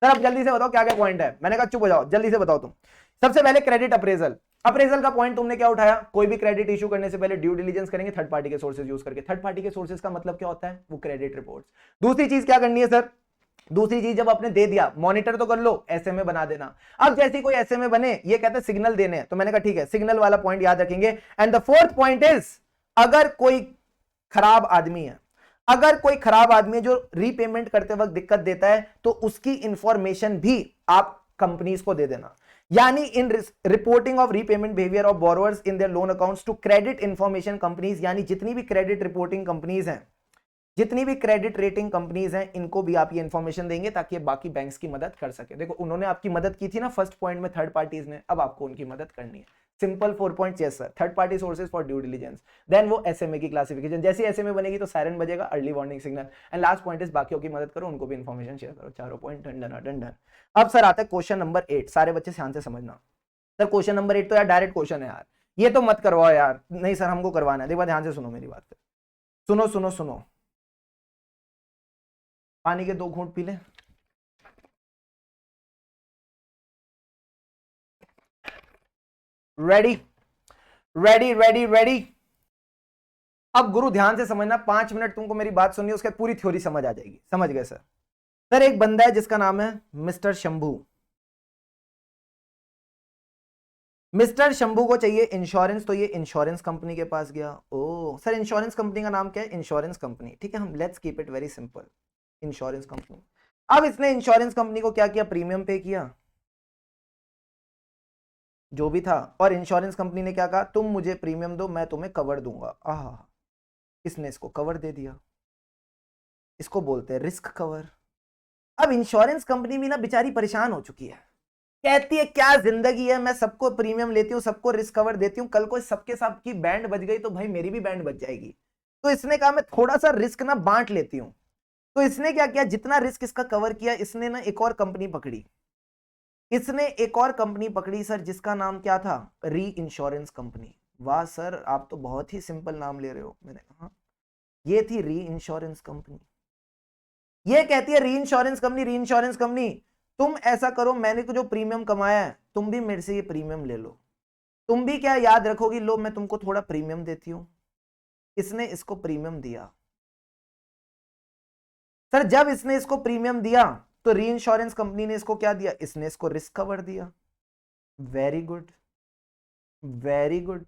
सर अब जल्दी से बताओ क्या क्या पॉइंट है। मैंने कहा चुप हो जाओ, जल्दी से बताओ तुम। सबसे पहले क्रेडिट अप्रेजल। अप्रेजल का पॉइंट तुमने क्या उठाया? कोई भी क्रेडिट इशू करने से पहले ड्यू डिलीजेंस करेंगे थर्ड पार्टी के सोर्सेज यूज करके। थर्ड पार्टी के सोर्सेज का मतलब क्या होता है? वो क्रेडिट रिपोर्ट्स। दूसरी चीज क्या करनी है सर? दूसरी चीज जब आपने दे दिया, मॉनिटर तो कर लो, एसएमए बना देना। अब जैसे कोई एसएमए बने, ये कहते हैं सिग्नल देने हैं, तो मैंने कहा ठीक है, सिग्नल वाला पॉइंट याद रखेंगे। And the fourth point is, अगर कोई खराब आदमी है, अगर कोई खराब आदमी है जो रीपेमेंट करते वक्त दिक्कत देता है, तो उसकी इंफॉर्मेशन भी आप कंपनीज को दे देना। यानी in reporting of repayment behaviour of borrowers in their loan accounts to credit information companies, यानी जितनी भी क्रेडिट रिपोर्टिंग कंपनीज हैं, जितनी भी क्रेडिट रेटिंग कंपनीज हैं, इनको भी आप ये इंफॉर्मेशन देंगे ताकि बाकी बैंक्स की मदद कर सके। देखो उन्होंने आपकी मदद की थी ना फर्स्ट पॉइंट में, थर्ड पार्टीज ने, अब आपको उनकी मदद करनी है। Simple 4 points. Yes sir. Third party sources for due diligence, then वो एसएमए की क्लासिफिकेशन, जैसे एसएमए बनेगी तो सायरन बजेगा, early warning signal, and last point is बाकियों की मदद करो, उनको भी इंफॉर्मेशन शेयर करो। चारों point done done done done. अब सर आता है क्वेश्चन नंबर 8। सारे बच्चे ध्यान से समझना। सर क्वेश्चन नंबर 8 तो यार डायरेक्ट क्वेश्चन है यार, ये तो मत करवाओ यार। नहीं सर हमको करवाना है। देखो ध्यान से सुनो मेरी बात। सुनो सुनो सुनो, पानी के 2 घूंट पी ले। Ready ready ready ready. अब गुरु ध्यान से समझना, 5 मिनट तुमको मेरी बात सुननी है, उसके बाद पूरी थ्योरी समझ आ जाएगी। समझ गए सर? सर एक बंदा है जिसका नाम है मिस्टर शंभू। मिस्टर शंभू को चाहिए इंश्योरेंस, तो ये इंश्योरेंस कंपनी के पास गया। ओ सर, इंश्योरेंस कंपनी का नाम क्या है? Insurance company. ठीक है, हम let's keep it very simple, insurance company. अब इसने इंश्योरेंस कंपनी को क्या किया? प्रीमियम पे किया, जो भी था, और इंश्योरेंस कंपनी ने क्या कहा? तुम मुझे प्रीमियम दो, मैं तुम्हें कवर दूंगा। आहा, इसने इसको कवर दे दिया। इसको बोलते हैं रिस्क कवर। अब इंश्योरेंस कंपनी भी ना बेचारी परेशान हो चुकी है, कहती है क्या जिंदगी है, मैं सबको प्रीमियम लेती हूँ, सबको रिस्क कवर देती हूँ, कल को सबके सब की बैंड बज गई तो भाई मेरी भी बैंड बज जाएगी। तो इसने कहा मैं थोड़ा सा रिस्क ना बांट लेती हूँ। तो इसने क्या किया? जितना रिस्क इसका कवर किया, इसने ना एक और कंपनी पकड़ी। इसने एक और कंपनी पकड़ी सर, जिसका नाम क्या था? री इंश्योरेंस कंपनी। वाह सर, आप तो बहुत ही सिंपल नाम ले रहे हो। मैंने कहा ये थी री इंश्योरेंस कंपनी। ये कहती है री इंश्योरेंस कंपनी, री इंश्योरेंस कंपनी तुम ऐसा करो, मैंने जो प्रीमियम कमाया है तुम भी मेरे से ये प्रीमियम ले लो। तुम भी क्या याद रखोगी? लो मैं तुमको थोड़ा प्रीमियम देती हूं। इसने इसको प्रीमियम दिया। सर जब इसने इसको प्रीमियम दिया तो री इंश्योरेंस कंपनी ने इसको क्या दिया? इसने इसको रिस्क कवर दिया। वेरी गुड वेरी गुड,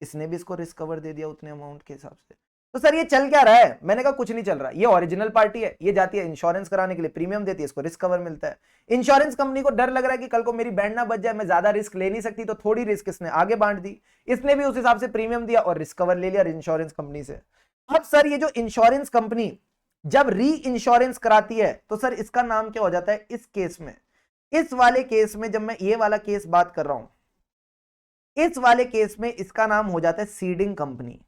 इसने भी इसको रिस्क कवर दे दिया उतने अमाउंट के हिसाब से। तो सर ये चल क्या रहा है? मैंने कहा कुछ नहीं चल रहा। ये ओरिजिनल पार्टी है, ये जाती है इंश्योरेंस कराने के लिए, प्रीमियम देती है, इसको रिस्क कवर मिलता है। इंश्योरेंस कंपनी को डर लग रहा है कि कल को मेरी बैंड ना बच जाए, मैं ज्यादा रिस्क ले नहीं सकती, तो थोड़ी रिस्क इसने आगे बांट दी। इसने भी उस हिसाब से प्रीमियम दिया और रिस्क कवर ले लिया इंश्योरेंस कंपनी से। अब सर ये जो इंश्योरेंस कंपनी जब री इंश्योरेंस कराती है तो सर इसका नाम क्या हो जाता है इस केस में? इस वाले केस में, जब मैं ये वाला केस बात कर रहा हूं, इस वाले केस में इसका नाम हो जाता है सीडिंग कंपनी।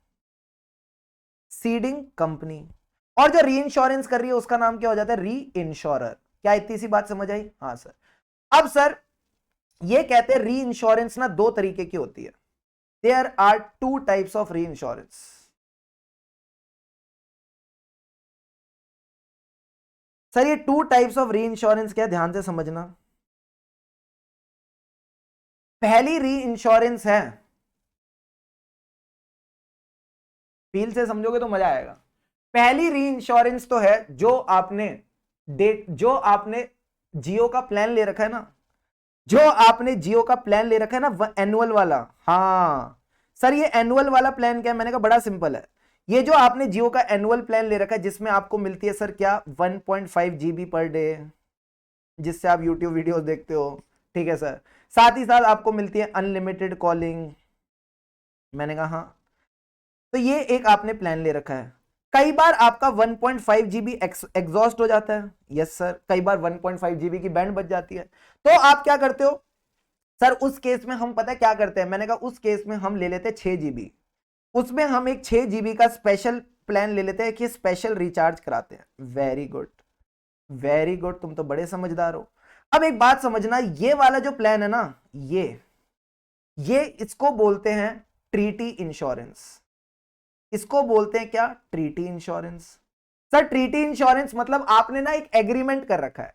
Seeding company. और जो री इंश्योरेंस कर रही है उसका नाम क्या हो जाता है? री इंश्योरर। क्या इतनी सी बात समझ आई? हाँ सर। अब सर ये कहते हैं री इंश्योरेंस ना 2 तरीके की होती है। There are 2 types of reinsurance. Sir ये 2 टाइप्स ऑफ री इंश्योरेंस क्या? ध्यान से समझना। पहली री इंश्योरेंस है, फील से समझोगे तो मजा आएगा। पहली री इंश्योरेंस तो है जो आपने जियो का प्लान ले रखा है ना, जो आपने जियो का प्लान ले रखा है ना, एनुअल वाला। हाँ सर, ये एनुअल वाला प्लान क्या है? मैंने कहा बड़ा सिंपल है। ये जो आपने जियो का एनुअल प्लान ले रखा है, जिसमें आपको मिलती है सर क्या? 1.5 GB पर डे, जिससे आप यूट्यूब वीडियोस देखते हो। ठीक है सर, साथ ही साथ आपको मिलती है अनलिमिटेड कॉलिंग। मैंने कहा हाँ। तो ये एक आपने प्लान ले रखा है। कई बार आपका 1.5 GB एग्जॉस्ट हो जाता है। यस सर, कई बार 1.5 GB की बैंड बच जाती है। तो आप क्या करते हो सर? उस केस में हम पता है क्या करते हैं? मैंने कहा उस केस में हम ले लेते हैं 6 GB। उसमें हम एक 6 GB का स्पेशल प्लान ले लेते हैं कि स्पेशल रिचार्ज कराते हैं। वेरी गुड वेरी गुड, तुम तो बड़े समझदार हो। अब एक बात समझना, ये वाला जो प्लान है ना, ये इसको बोलते हैं ट्रीटी इंश्योरेंस। इसको बोलते हैं क्या? Treaty insurance. Sir treaty insurance मतलब आपने ना एक एग्रीमेंट कर रखा है,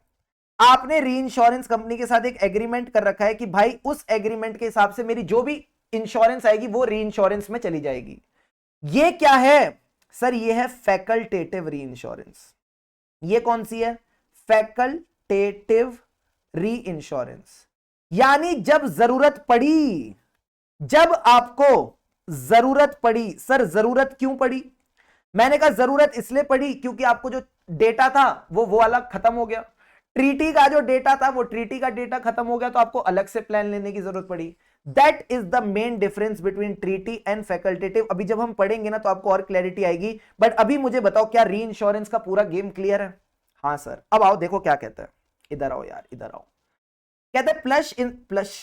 आपने री इंश्योरेंस कंपनी के साथ एक एग्रीमेंट कर रखा है कि भाई उस एग्रीमेंट के हिसाब से मेरी जो भी इंश्योरेंस आएगी वो री इंश्योरेंस में चली जाएगी। ये क्या है सर? ये है फैकल्टेटिव री इंश्योरेंस। ये कौन सी है? फैकल्टेटिव री इंश्योरेंस। यानी जब जरूरत पड़ी, जब आपको जरूरत पड़ी। सर जरूरत क्यों पड़ी? मैंने कहा जरूरत इसलिए पड़ी क्योंकि आपको जो डेटा था वो वाला खत्म हो गया। ट्रीटी का जो डेटा था वो ट्रीटी का डेटा खत्म हो गया, तो आपको अलग से प्लान लेने की जरूरत पड़ी। That is the main difference between treaty and facultative. अभी जब हम पढ़ेंगे ना तो आपको और क्लैरिटी आएगी, बट अभी मुझे बताओ क्या री इंश्योरेंस का पूरा गेम क्लियर है? हाँ सर। अब आओ देखो क्या कहता है, इधर आओ यार, इधर आओ। कहते हैं प्लस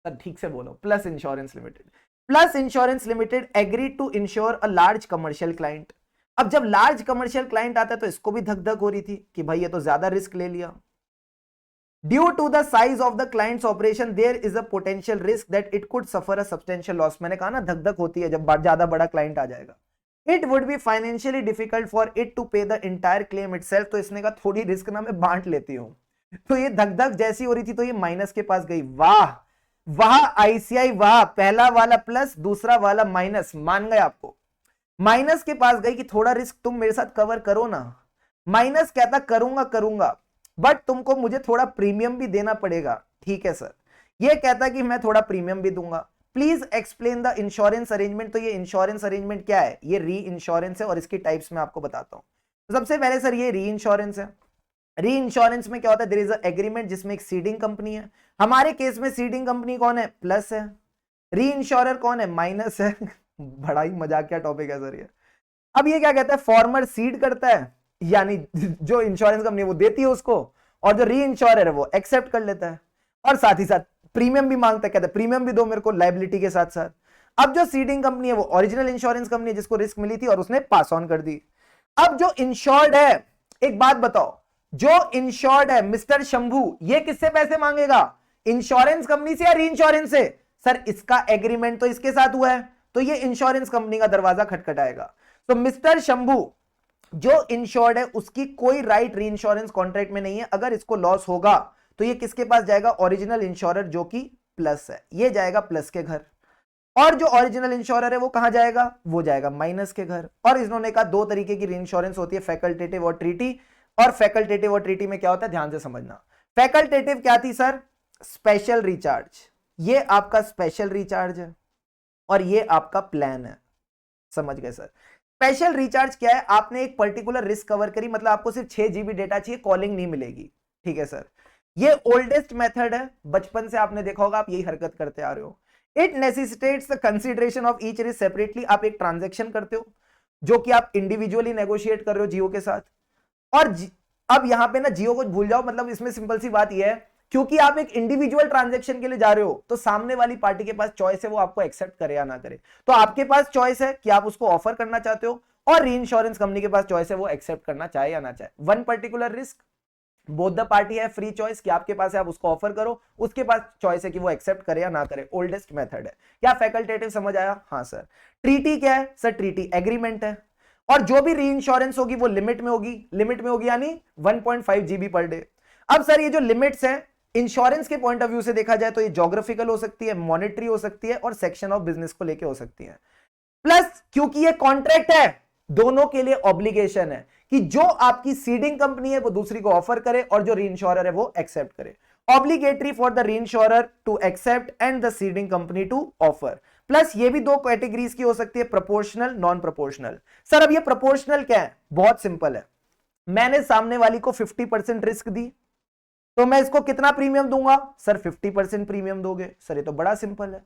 सर ठीक से बोलो, plus insurance limited. Plus insurance limited agree to insure a large commercial client. अब जब लार्ज कमर्शियल क्लाइंट आता है तो इसको भी धक धक हो रही थी कि भाई ये तो ज्यादा रिस्क ले लिया। Due to the size of the client's operation there is a potential risk that it could suffer a substantial loss. मैंने कहा ना धक धक होती है जब ज्यादा बड़ा क्लाइंट आ जाएगा। It would be financially difficult for it to pay the entire claim itself. तो इसने कहा थोड़ी रिस्क ना मैं बांट लेती हूं। तो ये धक धक जैसी हो रही थी तो ये माइनस के पास गई। वाह वाह आईसीआई वाह, पहला वाला प्लस दूसरा वाला माइनस, मान गए आपको। माइनस के पास गई कि थोड़ा रिस्क तुम मेरे साथ कवर करो ना। माइनस कहता करूंगा करूंगा बट तुमको मुझे थोड़ा प्रीमियम भी देना पड़ेगा। ठीक है सर। ये कहता कि मैं थोड़ा प्रीमियम भी दूंगा। Please explain the insurance arrangement. तो ये इंश्योरेंस अरेंजमेंट क्या है? ये री इंश्योरेंस है और इसकी टाइप्स में आपको बताता हूं। तो सबसे पहले सर ये री इंश्योरेंस है। री इंश्योरेंस में क्या होता है? देयर इज अ एग्रीमेंट जिसमें एक सीडिंग कंपनी है। हमारे केस में सीडिंग कंपनी कौन है? प्लस है। री इंश्योरर कौन है? माइनस है। बड़ा ही मजाकिया टॉपिक है सर ये। अब ये क्या कहता है? फॉर्मर सीड करता है, यानी जो इंश्योरेंस कंपनी वो देती है उसको, और जो री इंश्योरर है वो एक्सेप्ट कर लेता है, और साथ ही साथ प्रीमियम भी मांगता है, कहता है प्रीमियम भी दो मेरे को लायबिलिटी के साथ साथ। अब जो सीडिंग कंपनी है वो ओरिजिनल इंश्योरेंस कंपनी है जिसको रिस्क मिली थी और उसने पास ऑन कर दी। अब जो इंश्योर्ड है, एक बात बताओ, जो इंश्योर्ड है मिस्टर शंभू, ये किससे पैसे मांगेगा? इंश्योरेंस कंपनी से या री इंश्योरेंस से? सर इसका एग्रीमेंट तो इसके साथ हुआ है, तो ये इंश्योरेंस कंपनी का दरवाजा खटखटाएगा। तो मिस्टर शंभू जो इंश्योर्ड है उसकी कोई राइट री इंश्योरेंस कॉन्ट्रैक्ट में नहीं है। अगर इसको लॉस होगा तो ये किसके पास जाएगा? ओरिजिनल इंश्योरर जो कि प्लस है, ये जाएगा प्लस के घर। और जो ओरिजिनल इंश्योरर है वो कहां जाएगा? वो जाएगा माइनस के घर। और इन्होंने कहा दो तरीके की री इंश्योरेंस होती है, फैकल्टेटिव और ट्रीटी। और फैकल्टेटिव और ट्रीटी में क्या होता है ध्यान से समझना। फैकल्टेटिव क्या थी सर? Special recharge. ये आपका स्पेशल रिचार्ज है और ये आपका प्लान है। समझ गए सर? स्पेशल रिचार्ज क्या है? आपने एक पर्टिकुलर रिस्क कवर करी, मतलब आपको सिर्फ 6 GB डेटा चाहिए, कॉलिंग नहीं मिलेगी। ठीक है सर। ये ओल्डेस्ट मेथड है, बचपन से आपने देखा होगा, आप यही हरकत करते आ रहे हो। It necessitates the consideration of each risk separately. आप एक ट्रांजैक्शन करते हो जो कि आप इंडिविजुअली नेगोशिएट कर रहे हो जियो के साथ। और अब यहां पे ना जियो को भूल जाओ, मतलब इसमें सिंपल सी बात यह है, क्योंकि आप एक इंडिविजुअल ट्रांजैक्शन के लिए जा रहे हो तो सामने वाली पार्टी के पास चॉइस है वो आपको एक्सेप्ट करे या ना करे। तो आपके पास चॉइस है कि आप उसको ऑफर करना चाहते हो, और री इंश्योरेंस कंपनी के पास चॉइस है वो एक्सेप्ट करना चाहे या ना चाहे। One particular risk, both the party है फ्री चॉइस कि आपके पास है आप उसको ऑफर करो, उसके पास चॉइस है कि वो एक्सेप्ट करे या ना करे। ओल्डेस्ट मेथड है। क्या फैकल्टेटिव समझ आया? हाँ सर। ट्रीटी क्या है? सर ट्रीटी एग्रीमेंट है, और जो भी री इंश्योरेंस होगी वो लिमिट में होगी। लिमिट में होगी यानी 1.5 GB पर डे। अब सर ये जो लिमिट्स है इंश्योरेंस के पॉइंट ऑफ व्यू से देखा जाए तो ये ज्योग्राफिकल हो सकती है, मॉनेटरी हो सकती है, और सेक्शन ऑफ बिजनेस को लेके हो सकती है। प्लस क्योंकि ये कॉन्ट्रैक्ट है, दोनों के लिए ऑब्लिगेशन है कि जो आपकी सीडिंग कंपनी है वो दूसरी को ऑफर करे और जो री इंश्योरर है वो एक्सेप्ट करे। Obligatory for the reinsurer to accept and the ceding company to offer. Plus ये भी दो कैटेगरीज की हो सकती है, प्रोपोर्शनल नॉन प्रोपोर्शनल। सर अब ये प्रोपोर्शनल क्या है? बहुत सिंपल है, मैंने सामने वाली को 50% रिस्क दी तो मैं इसको कितना प्रीमियम दूंगा? सर 50% प्रीमियम दोगे। सर ये तो बड़ा सिंपल है।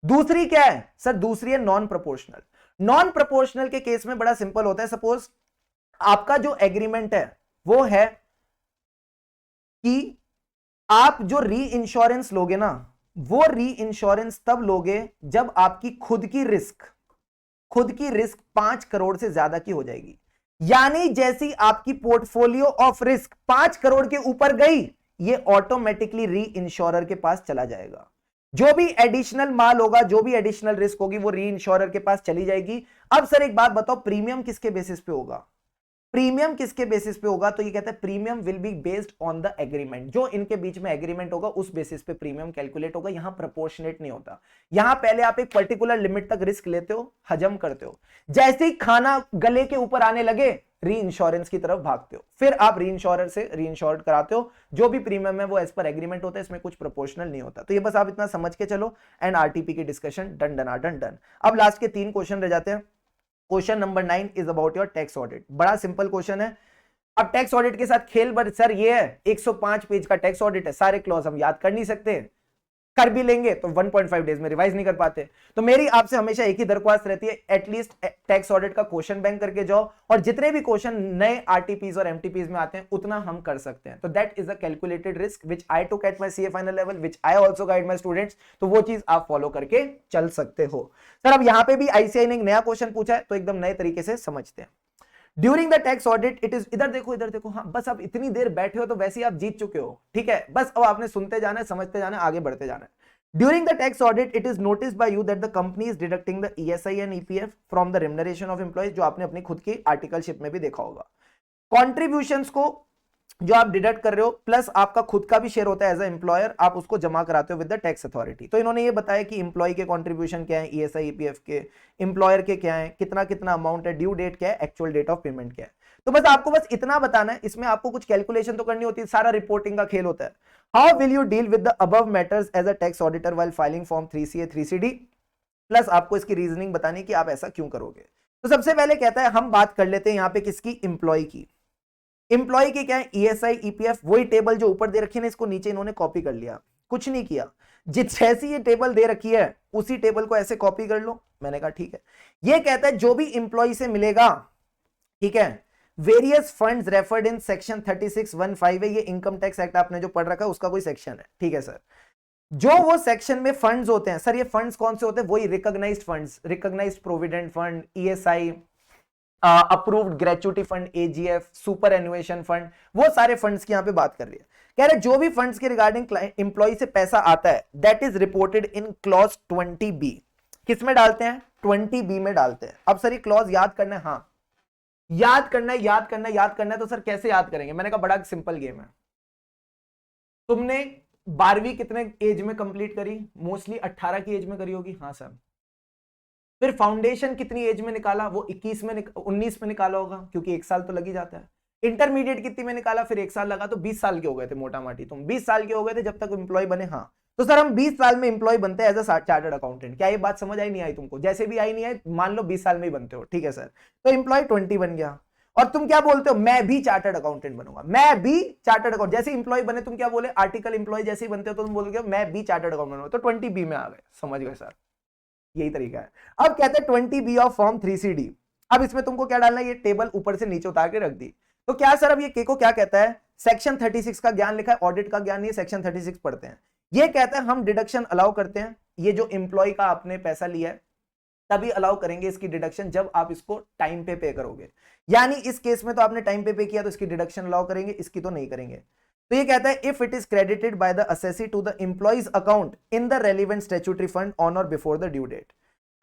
दूसरी क्या है? सर दूसरी है नॉन प्रोपोर्शनल। नॉन प्रोपोर्शनल के केस में बड़ा सिंपल होता है। सपोज आपका जो एग्रीमेंट है वो है कि आप जो री इंश्योरेंस लोगे ना, वो री इंश्योरेंस तब लोगे जब आपकी खुद की रिस्क 5 करोड़ से ज्यादा की हो जाएगी। यानी जैसी आपकी पोर्टफोलियो ऑफ रिस्क 5 करोड़ के ऊपर गई, ये ऑटोमेटिकली री इंश्योरर के पास चला जाएगा। जो भी एडिशनल माल होगा, जो भी एडिशनल रिस्क होगी, वो री इंश्योरर के पास चली जाएगी। अब सर एक बात बताओ, प्रीमियम किसके बेसिस पे होगा? प्रीमियम किसके बेसिस पे होगा? तो ये कहता है premium will be based on the agreement. जो इनके बीच में एग्रीमेंट होगा उस बेसिस पे प्रीमियम कैलकुलेट होगा। यहां प्रोपोर्शनेट नहीं होता। यहां पहले आप एक पर्टिकुलर लिमिट तक रिस्क लेते हो, हजम करते हो, जैसे ही खाना गले के ऊपर आने लगे री इंश्योरेंस की तरफ भागते हो, फिर आप री इंश्योरर से री इंश्योर्ड कराते हो। जो भी प्रीमियम है वो एज पर एग्रीमेंट होता है, इसमें कुछ प्रोपोर्शनल नहीं होता। तो ये बस आप इतना समझ के चलो, एंड आरटीपी की discussion done done done done. अब लास्ट के 3 क्वेश्चन रह जाते हैं। Question number 9 is about your tax audit. बड़ा सिंपल क्वेश्चन है। अब टैक्स ऑडिट के साथ खेल बट सर ये है 105 पेज का टैक्स ऑडिट है, सारे क्लॉज हम याद कर नहीं सकते, कर भी लेंगे तो 1.5 डेज में रिवाइज नहीं कर पाते। तो मेरी आपसे हमेशा एक ही दरख्वास्त रहती है, एटलीस्ट टैक्स ऑडिट का क्वेश्चन बैंक करके जाओ, और जितने भी क्वेश्चन नए आरटीपीज और एमटीपीज में आते हैं उतना हम कर सकते हैं। तो that is a calculated risk which I took at my CA final level, which I also guide my students. तो वो चीज आप फॉलो करके चल सकते हो। सर अब यहां पे भी आईसीआई ने एक नया क्वेश्चन पूछा है, तो एकदम नए तरीके से समझते हैं। During the tax audit it is, इधर देखो, हाँ बस आप इतनी देर बैठे हो तो वैसे ही आप जीत चुके हो। ठीक है, बस अब आपने सुनते जाना है, समझते जाना है, आगे बढ़ते जाना है। During the tax audit, it is noticed by you that the company is deducting the ESI and EPF from the remuneration of employees, जो आपने अपनी खुद की आर्टिकलशिप में भी देखा होगा। कॉन्ट्रीब्यूशंस को जो आप डिडक्ट कर रहे हो प्लस आपका खुद का भी शेयर होता है एज ए एम्प्लॉयर, आप उसको जमा कराते हो विद द टैक्स अथॉरिटी। तो इन्होंने ये बताया कि एम्प्लॉय के कॉन्ट्रीब्यूशन क्या है, ESI EPF के, एम्प्लॉयर के क्या है, कितना कितना अमाउंट है, ड्यू डेट क्या है, एक्चुअल डेट ऑफ पेमेंट क्या है। तो बस आपको बस इतना बताना है, इसमें आपको कुछ कैलकुलेशन तो करनी होती है, सारा रिपोर्टिंग का खेल होता है। How will you deal with the above matters as a tax auditor while filing form 3CA 3CD, plus आपको इसकी रीजनिंग बतानी कि आप ऐसा क्यों करोगे। तो सबसे पहले कहता है हम बात कर लेते हैं यहाँ पे किसकी, एम्प्लॉय की। एम्प्लॉय की क्या है, ESI EPF, वही टेबल जो ऊपर दे रखी है, इसको नीचे इन्होंने कॉपी कर लिया, कुछ नहीं किया। जैसी ये टेबल दे रखी है उसी टेबल को ऐसे कॉपी कर लो। मैंने कहा ठीक है। ये कहता है जो भी एम्प्लॉय से मिलेगा, ठीक है, various funds referred in section 36(1)(5) है, ये इनकम टैक्स एक्ट आपने जो पढ़ रखा है उसका कोई सेक्शन है, ठीक है सर। जो वो सेक्शन में फंड्स होते हैं, सर ये फंड्स कौन से होते हैं, वही recognised funds, recognised provident fund, ESI, approved gratuity fund, AGF, superannuation fund, वो सारे फंड्स की यहां पे बात कर रही है। कह रहे जो भी फंड्स के रिगार्डिंग एम्प्लॉय से पैसा आता है that is reported in clause 20B। किस में डालते हैं, 20B में डालते हैं। अब सर ये क्लॉज याद करना है, हाँ याद करना है, याद करना है, याद करना है। तो सर कैसे याद करेंगे, मैंने कहा बड़ा सिंपल गेम है। तुमने 12वीं कितने एज में कंप्लीट करी, मोस्टली 18 की एज में करी होगी, हाँ सर। फिर फाउंडेशन कितनी एज में निकाला, वो 19 में निकाला होगा, क्योंकि 1 साल तो लग ही जाता है। इंटरमीडिएट कितनी में निकाला, फिर 1 साल लगा, तो 20 साल के हो गए थे मोटा माटी, तुम 20 साल के हो गए थे जब तक एम्प्लॉय बने। हाँ तो सर हम 20 साल में एम्प्लॉय बनते हैं एज अ चार्टर्ड अकाउंटेंट। क्या ये बात समझ आई नहीं आई तुमको, जैसे भी आई नहीं आई, मान लो 20 साल में ही बनते हो, ठीक है सर। तो एम्प्लॉय 20 बन गया, और तुम क्या बोलते हो, मैं भी चार्टर्ड अकाउंटेंट बनूंगा, मैं भी चार्टर्ड अकाउंट, जैसे एम्प्लॉय बने तुम क्या बोले, आर्टिकल एम्प्लॉय जैसे ही बनते हो तो तुम बोलोगे मैं भी चार्टर्ड अकाउंटेंट बनूंगा, तो 20B में आ गए, समझ गए सर, यही तरीका है। अब कहते हैं 20B ऑफ फॉर्म 3CD। अब इसमें तुमको क्या डालना है, ये टेबल ऊपर से नीचे उतार के रख दी। तो क्या सर अब ये के को क्या कहता है, सेक्शन 36 का ज्ञान लिखा है, ऑडिट का ज्ञान नहीं है, सेक्शन 36 पढ़ते हैं। ये कहता है हम डिडक्शन अलाउ करते हैं, ये जो एम्प्लॉय का आपने पैसा लिया है तभी अलाउ करेंगे इसकी डिडक्शन जब आप इसको टाइम पे करोगे। यानी इस केस में तो आपने टाइम पे किया तो इसकी डिडक्शन अलाउ करेंगे, इसकी तो नहीं करेंगे। तो ये कहता है if it is credited by the assessee to the employees account in the relevant statutory fund on or before the due date.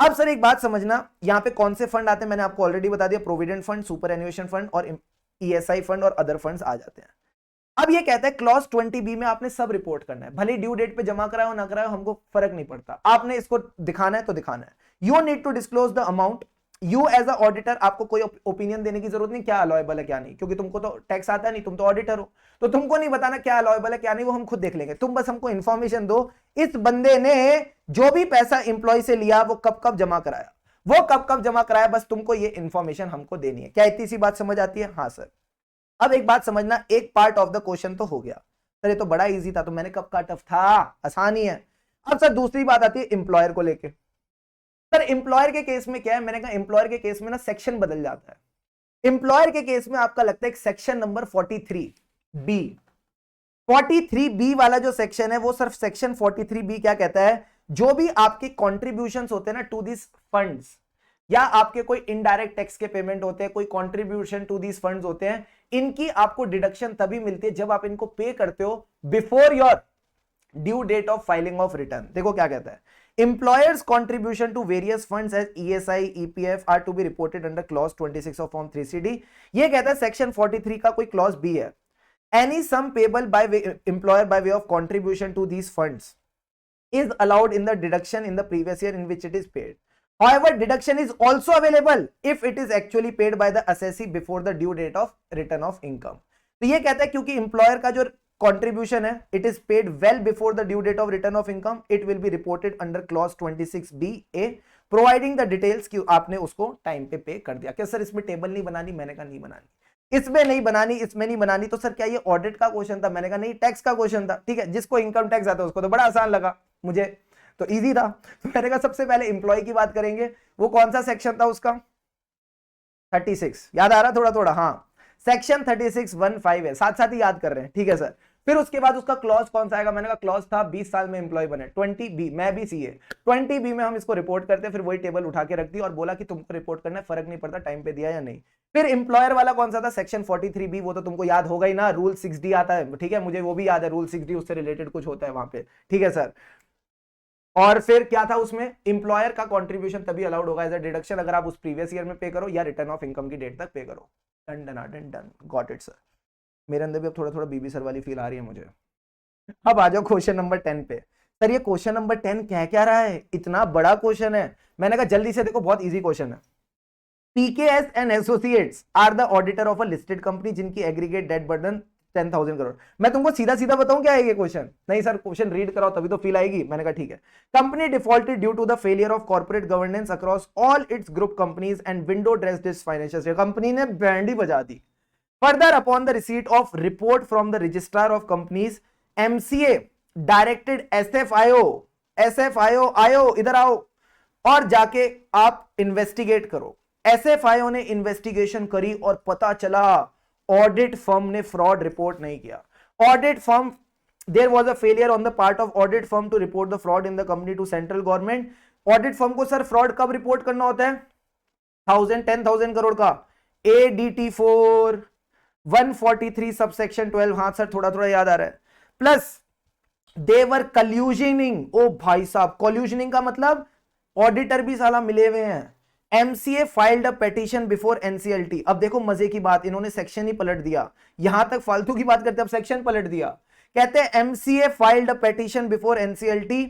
अब सर एक बात समझना, यहां पे कौन से फंड आते हैं, मैंने आपको ऑलरेडी बता दिया, प्रोविडेंट फंड, सुपर एन्युएशन फंड और ESI फंड और अदर फंड्स आ जाते हैं। अब ये कहता है क्लॉज 20B में आपने सब रिपोर्ट करना है, भले ड्यू डेट पे जमा कराओ ना कराओ हमको फर्क नहीं पड़ता, आपने इसको दिखाना है तो दिखाना है। You need to disclose the amount, you as a auditor आपको कोई ओपिनियन देने की जरूरत नहीं क्या अलाउएबल है क्या नहीं, क्योंकि तुमको तो टैक्स आता नहीं, तुम तो ऑडिटर हो, तो तुमको नहीं बताना क्या अलाउएबल है क्या नहीं, वो हम खुद देख लेंगे। तुम बस हमको इंफॉर्मेशन दो इस बंदे ने जो भी पैसा इंप्लॉय से लिया वो कब कब जमा कराया, वो कब कब जमा कराया, बस तुमको ये इंफॉर्मेशन हमको देनी है। क्या इतनी सी बात समझ आती है, हाँ सर। अब एक बात समझना, एक पार्ट ऑफ द क्वेश्चन तो हो गया सर, ये तो बड़ा इजी था, तो मैंने कब कहा टफ था, आसानी है। अब सर दूसरी बात आती है एम्प्लॉयर को लेके। सर एम्प्लॉयर के केस में क्या है, मैंने कहा एम्प्लॉयर के केस में ना सेक्शन बदल जाता है। एम्प्लॉयर के केस में आपका लगता है एक सेक्शन नंबर 43B, 43B वाला जो सेक्शन है वो सिर्फ सेक्शन 43B क्या कहता है, जो भी आपके कॉन्ट्रीब्यूशंस होते हैं ना टू दिस फंड्स, या आपके कोई इनडायरेक्ट टैक्स के पेमेंट होते हैं, कोई कंट्रीब्यूशन टू दीज फंड्स होते हैं, इनकी आपको डिडक्शन तभी मिलती है जब आप इनको पे करते हो before your due date of filing of return. देखो क्या कहता है, employers contribution to various funds as ESI EPF are to be reported under clause 26 of form 3CD। ये कहता है सेक्शन 43 का कोई क्लॉज B है, any sum payable by employer by way of contribution to these funds is allowed in the deduction in the previous year in which it is paid. However, deduction is also available if it is actually paid by the assessee before the due date of return of income। तो ये कहता है क्योंकि employer का जो contribution है it is paid well before the due date of return of income, it will be reported under clause 26BA providing the details कि आपने उसको टाइम पे पे कर दिया। क्या सर इसमें टेबल नहीं बनानी, मैंने कहा नहीं बनानी, इसमें नहीं बनानी, इसमें नहीं बनानी। तो सर क्या ये ऑडिट का क्वेश्चन था, मैंने कहा नहीं टैक्स का क्वेश्चन था, ठीक है। जिसको इनकम टैक्स आता है उसको तो बड़ा आसान लगा, मुझे तो इजी था। तो मैंने कहा सबसे पहले एम्प्लॉय की बात करेंगे, वो कौन सा सेक्शन था उसका, 36, याद आ रहा थोड़ा थोड़ा, हाँ सेक्शन 36(1)(5) है, साथ साथ ही याद कर रहे हैं, ठीक है सर। फिर उसके बाद उसका क्लॉज कौन सा आएगा, मैंने कहा क्लॉज था 20 साल में एम्प्लॉय बने, 20B, मैं भी CA 20B में हम इसको रिपोर्ट करते हैं। फिर वही टेबल उठा के रख दी और बोला कि तुमको रिपोर्ट करना है, फर्क नहीं पड़ता टाइम पे दिया या नहीं। फिर एम्प्लॉयर वाला कौन सा था, सेक्शन 43B, वो तो तुमको याद होगा ही ना, रूल 6D आता है, ठीक है, मुझे वो भी याद है, रूल 6D उससे रिलेटेड कुछ होता है वहां पे, ठीक है सर। और फिर क्या था उसमें, इंप्लॉयर का कंट्रीब्यूशन तभी अलाउड होगा एज अ डिडक्शन अगर आप उस प्रीवियस ईयर में पे करो या रिटर्न ऑफ इनकम की डेट तक पे करो। Done done done done, got it sir. मेरे अंदर भी अब थोड़ा थोड़ा बीबी सर वाली फील आ रही है मुझे। अब आ जाओ क्वेश्चन नंबर 10 पे। सर ये क्वेश्चन नंबर 10 क्या रहा है, इतना बड़ा क्वेश्चन है। मैंने कहा जल्दी से देखो, बहुत इजी क्वेश्चन है। PKS and Associates are the auditor of a listed company जिनकी एग्रीगेट डेट बर्डन 10,000 करोड़। मैं तुमको सीधा सीधा बताऊं क्या है ये क्वेश्चन? नहीं सर क्वेश्चन रीड कराओ तभी तो फील आएगी। मैंने कहा ठीक है। Company defaulted due to the failure of corporate governance across all its group companies and window dressed its financial. Company ने बैंड ही बजा दी। Further upon the receipt of report from the registrar of companies, MCA directed SFIO आयो इधर आओ और जाके आप इन्वेस्टिगेट करो। SFIO ने इन्वेस्टिगेशन करी और पता चला ऑडिट फर्म ने फ्रॉड रिपोर्ट नहीं किया। Audit firm, there was a failure on the part of audit firm to report the fraud in the company to central government. Audit firm को सर फ्रॉड कब रिपोर्ट करना होता है? 10,000 करोड़ का ADT4 143 सबसेक्शन 12। हाँ सर थोड़ा थोड़ा याद आ रहा है। प्लस देवर कल्यूजनिंग। ओ भाई साहब, कॉल्यूजनिंग का मतलब ऑडिटर भी साला मिले हुए हैं। MCA filed a petition before NCLT। अब देखो मजे की बात, इन्होंने सेक्शन ही पलट दिया। यहां तक फालतू की बात करते, अब सेक्शन पलट दिया। कहते हैं MCA filed a petition before NCLT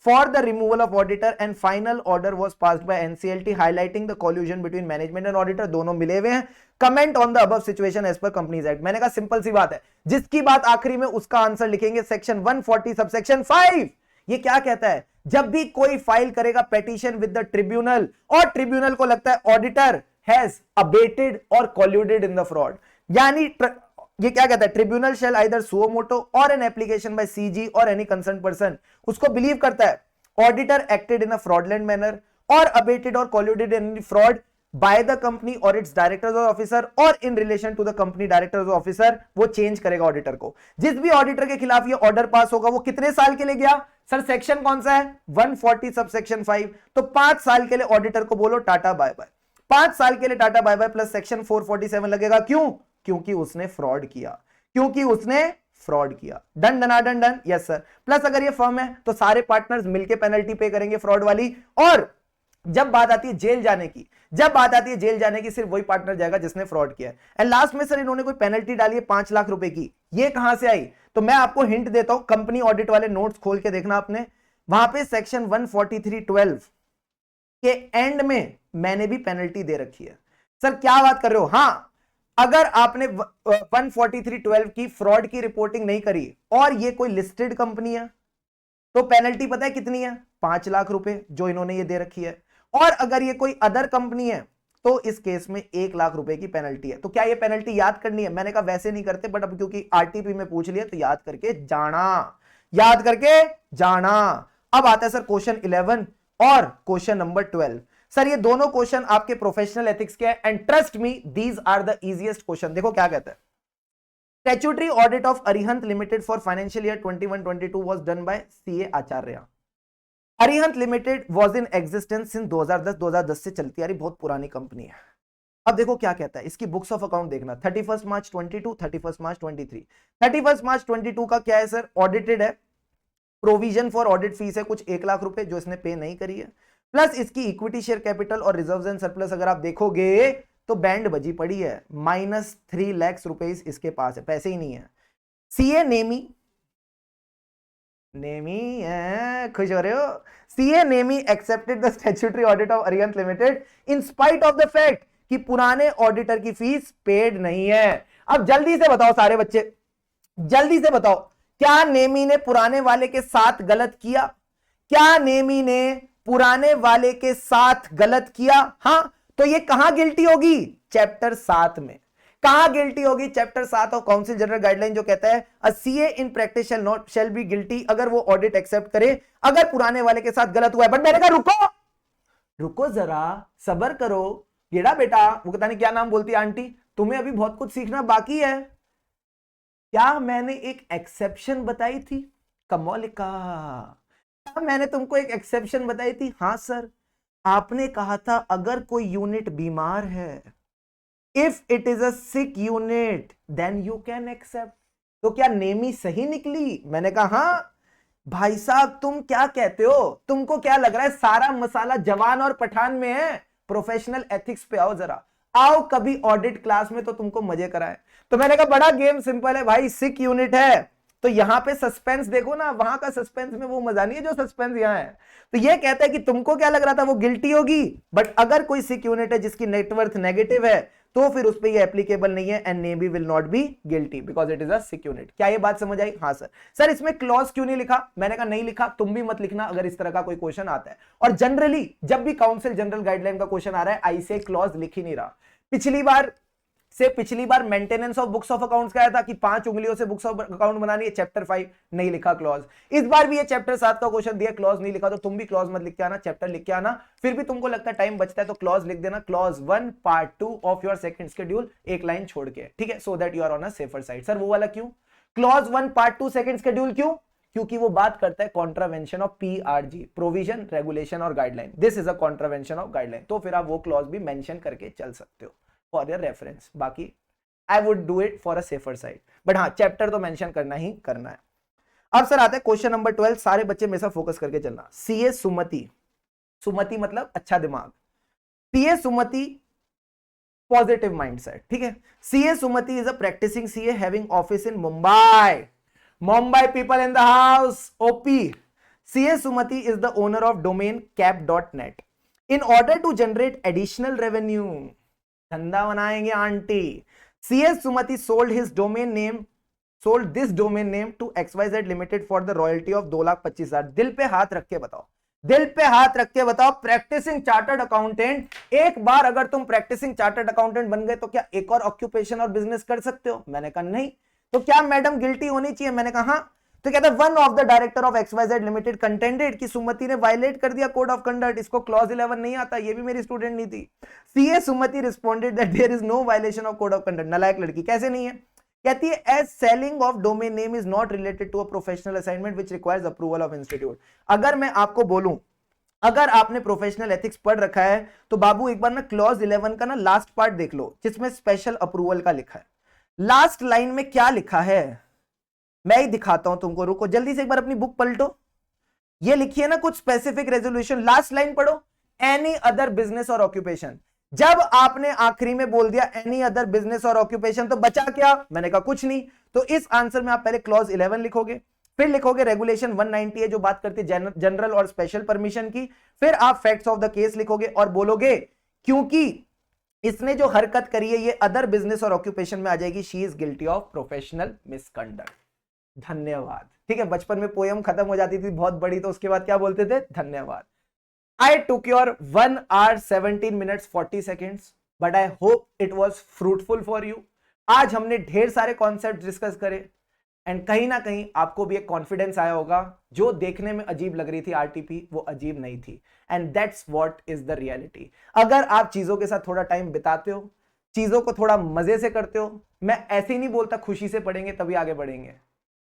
for the removal of auditor and final order was passed by NCLT highlighting the collusion between management and auditor. दोनों मिले हुए हैं। Comment on the above situation as per companies act. मैंने कहा सिंपल सी बात है, जिसकी बात आखिरी में उसका आंसर लिखेंगे सेक्शन 140 सबसेक्शन 5। ये क्या कहता है? जब भी कोई फाइल करेगा पेटिशन विद द ट्रिब्यूनल और ट्रिब्यूनल को लगता है ऑडिटर हैज अबेटेड और कॉल्यूडेड इन द फ्रॉड, यानी ये क्या कहता है? Tribunal shall either suo motu और एन एप्लीकेशन बाय CG और एनी कंसर्न पर्सन, उसको बिलीव करता है auditor acted in a fraudulent manner और अबेटेड और कॉल्यूडेड इन fraud by the company or its directors or officer or in relation to the company directors or officer, वो चेंज करेगा ऑडिटर को। जिस भी ऑडिटर के खिलाफ ये ऑर्डर पास होगा वो कितने साल के लिए गया? सर सेक्शन कौन सा है? 140 सबसेक्शन 5। तो 5 साल के लिए ऑडिटर को बोलो टाटा बाय बाय। 5 साल के लिए ta ta bye bye plus section 447 लगेगा। क्यों? क्योंकि उसने फ्रॉड किया, क्योंकि उसने फ्रॉड किया। Done done done done, yes sir. Plus अगर ये फर्म है तो सारे पार्टनर्स मिलकर पेनल्टी पे करेंगे फ्रॉड वाली। और जब बात आती है जेल जाने की, जब बात आती है जेल जाने की, सिर्फ वही पार्टनर जाएगा जिसने फ्रॉड किया है। एंड लास्ट में सर इन्होंने कोई पेनल्टी डाली है 5 लाख रुपए की, ये कहां से आई? तो मैं आपको हिंट देता हूं, कंपनी ऑडिट वाले नोट्स खोल के देखना आपने, वहां पे सेक्शन 143(12) के एंड में मैंने भी पेनल्टी दे रखी है। सर क्या बात कर रहे हो? हां, अगर आपने 143(12) की फ्रॉड की रिपोर्टिंग नहीं करी और ये कोई लिस्टेड कंपनी है तो पेनल्टी पता है कितनी है? 5 लाख रुपए जो इन्होंने ये दे रखी है। और अगर ये कोई अदर कंपनी है तो इस केस में 1 लाख रुपए की पेनल्टी है। तो क्या ये पेनल्टी याद करनी है? मैंने कहा वैसे नहीं करते, बट अब क्योंकि RTP में पूछ लिया तो याद करके जाना, याद करके जाना। अब आता है सर क्वेश्चन 11 और क्वेश्चन नंबर 12। सर ये दोनों क्वेश्चन आपके प्रोफेशनल एथिक्स के हैं and trust me these are the easiest question. देखो क्या कहता है। Statutory audit of Arihant limited for financial year 21-22 was done by CA Acharya. Arihant limited was in existence since 2010 से चलती आ रही बहुत पुरानी कंपनी है। अब देखो क्या कहता है, इसकी बुक्स ऑफ अकाउंट देखना 31 मार्च 22, 31 मार्च 23। 31 मार्च 22 का क्या है सर? ऑडिटेड है, प्रोविजन फॉर ऑडिट फीस है कुछ 1 लाख रुपए जो इसने पे नहीं करी है, प्लस इसकी इक्विटी शेयर कैपिटल और रिजर्व्स एंड सरप्लस अगर आप देखोगे तो बैंड बजी पड़ी है, -3 लाख रुपए इसके पास है, पैसे ही नहीं है। CA नेमी खुश हो रहे हो? CA Nemi accepted the statutory audit of Arihant limited in spite of the fact कि पुराने ऑडिटर की फीस पेड नहीं है। अब जल्दी से बताओ सारे बच्चे, जल्दी से बताओ, क्या नेमी ने पुराने वाले के साथ गलत किया? क्या नेमी ने पुराने वाले के साथ गलत किया? हां, तो ये कहां गिल्टी होगी? चैप्टर 7 में। कहां गिल्टी होगी? Chapter 7 of council general guideline जो कहता है अ CA in practice shall be guilty अगर वो ऑडिट एक्सेप्ट करे अगर पुराने वाले के साथ गलत हुआ है। बट मैंने कहा रुको रुको जरा, सबर करो गेड़ा बेटा। वो पता नहीं क्या नाम बोलती है आंटी, तुम्हें अभी बहुत कुछ सीखना बाकी है। क्या मैंने एक एक्सेप्शन बताई थी? कमोलिका, क्या मैंने तुमको एक एक्सेप्शन बताई थी? हां सर, आपने कहा था अगर कोई यूनिट बीमार है, if it is a sick unit then you can accept. तो क्या नेमी सही निकली? मैंने कहा हां, भाई साहब तुम क्या कहते हो, तुमको क्या लग रहा है सारा मसाला जवान और पठान में है? प्रोफेशनल एथिक्स पे आओ जरा, आओ कभी ऑडिट क्लास में तो तुमको मजे कराए। तो मैंने कहा बड़ा गेम सिंपल है भाई, सिक यूनिट है तो यहां पे सस्पेंस देखो ना, वहां का सस्पेंस में वो मजा नहीं है जो सस्पेंस यहां है। तो ये कहता है कि तुमको क्या लग रहा था वो गिल्टी होगी, बट अगर कोई सिक यूनिट है जिसकी नेटवर्थ नेगेटिव है तो फिर उस पर ये एप्लीकेबल नहीं है, and navy will not be guilty because it is a sick unit. क्या ये बात समझ आई? हाँ सर। सर इसमें क्लॉज क्यों नहीं लिखा? मैंने कहा नहीं लिखा, तुम भी मत लिखना अगर इस तरह का कोई क्वेश्चन आता है। और जनरली जब भी काउंसिल जनरल गाइडलाइन का क्वेश्चन आ रहा है आई से क्लॉज लिख ही नहीं रहा। पिछली बार maintenance of books of accounts का आया था कि 5 उंगलियों से बुक्स ऑफ अकाउंट बनानी है, चैप्टर 5 नहीं लिखा क्लॉज। इस बार भी ये चैप्टर 7 का क्वेश्चन दिया, क्लॉज नहीं लिखा, तो तुम भी क्लॉज मत लिख के आना, चैप्टर लिख के आना। फिर भी तुमको लगता है टाइम बचता है तो क्लॉज लिख देना, clause 1 part 2 of your second schedule, एक लाइन छोड़ के, ठीक है, so that you are on a safer side. Sir वो वाला क्यों? क्लॉज 1 पार्ट 2 सेकंड शेड्यूल क्यों? क्योंकि वो बात करता है contravention of PRG, provision regulation और guideline, this is a contravention of guideline, तो फिर आप वो क्लॉज भी मेंशन करके चल सकते हो फॉर योर रेफरेंस। बाकी I would do it for a safer side, but हाँ चैप्टर तो मेंशन करना ही करना है। अब सर आते हैं क्वेश्चन नंबर 12, सारे बच्चे मेरे साथ फोकस करके चलना। सीए सुमति, सुमति मतलब अच्छा दिमाग, सीए सुमति पॉजिटिव माइंडसेट, ठीक है। CA Sumati is a practising CA having office in Mumbai, Mumbai people in the house, OP. CA Sumati is the owner of domain cap.net. In order to generate additional revenue, धंधा बनाएंगे aunty, CS Sumati sold this domain name to XYZ Limited for the royalty of 2,25,000। दिल पे हाथ रख के बताओ, दिल पे हाथ रख के बताओ, प्रैक्टिसिंग चार्टर्ड अकाउंटेंट, एक बार अगर तुम प्रैक्टिसिंग चार्टर्ड अकाउंटेंट बन गए तो क्या एक और ऑक्यूपेशन और बिजनेस कर सकते हो? मैंने कहा नहीं। तो क्या मैडम गिल्टी होनी चाहिए? मैंने कहा हाँ। तो कहता है one of the director of XYZ limited contended कि सुमति ने वायलेट कर दिया कोड ऑफ कंडक्ट, इसको क्लॉज 11 नहीं आता, ये भी मेरी स्टूडेंट नहीं थी। CA Sumati responded that there is no violation of code of conduct. नालायक लड़की, कैसे नहीं है? कहती है as selling of domain name is not related to a professional assignment which requires approval of institute. अगर मैं आपको बोलूं, अगर आपने प्रोफेशनल एथिक्स पढ़ रखा है तो बाबू एक बार ना क्लॉज 11 का ना लास्ट पार्ट देख लो जिसमें स्पेशल अप्रूवल का लिखा है। लास्ट लाइन में क्या लिखा है मैं ही दिखाता हूं तुमको, रुको जल्दी से एक बार अपनी बुक पलटो। ये लिखी है ना कुछ स्पेसिफिक रेजोल्यूशन, लास्ट लाइन पढ़ो, एनी अदर बिजनेस और ऑक्यूपेशन। जब आपने आखिरी में बोल दिया एनी अदर बिजनेस और ऑक्यूपेशन तो बचा क्या? मैंने कहा कुछ नहीं। तो इस आंसर में आप पहले क्लॉज 11 लिखोगे, फिर लिखोगे रेगुलेशन 190 है जो बात करती है जनरल और स्पेशल परमिशन की, फिर आप फैक्ट्स ऑफ द केस लिखोगे और बोलोगे क्योंकि इसने जो हरकत करी है ये अदर बिजनेस और ऑक्यूपेशन में आ जाएगी, she is guilty of professional misconduct. धन्यवाद। ठीक है, बचपन में पोयम खत्म हो जाती थी बहुत बड़ी तो उसके बाद क्या बोलते थे? धन्यवाद। I took your 1 hour 17 minutes 40 seconds, but I hope it was fruitful for you. आज हमने ढेर सारे कॉन्सेप्ट डिस्कस करे एंड कहीं ना कहीं आपको भी एक कॉन्फिडेंस आया होगा, जो देखने में अजीब लग रही थी आरटीपी वो अजीब नहीं थी, and that's what is the reality. अगर आप चीजों के साथ थोड़ा टाइम बिताते हो, चीजों को थोड़ा मजे से करते हो, मैं ऐसे ही नहीं बोलता खुशी से पढ़ेंगे तभी आगे बढ़ेंगे,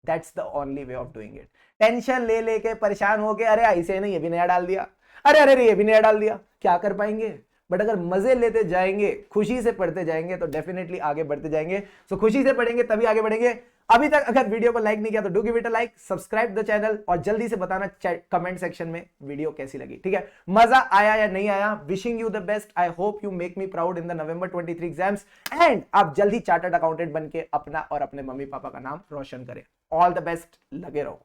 that's the only way of doing it. Tension ले लेके परेशान होके अरे ऐसे नहीं ये भी नया डाल दिया, अरे अरे ये भी नया डाल दिया, क्या कर पाएंगे? बट अगर मजे लेते जाएंगे, खुशी से पढ़ते जाएंगे तो डेफिनेटली आगे बढ़ते जाएंगे। सो खुशी से पढ़ेंगे तभी आगे बढ़ेंगे। अभी तक अगर वीडियो को लाइक नहीं किया तो do give it a like, subscribe the channel और जल्दी से बताना कमेंट सेक्शन में वीडियो कैसी लगी। ठीक है, मजा आया या नहीं आया? Wishing you the best, I hope you make me proud in the November 23 exams and आप जल्दी चार्टर्ड अकाउंटेंट बन के अपना और अपने मम्मी पापा का नाम रोशन करें। ऑल द बेस्ट, लगे रहो।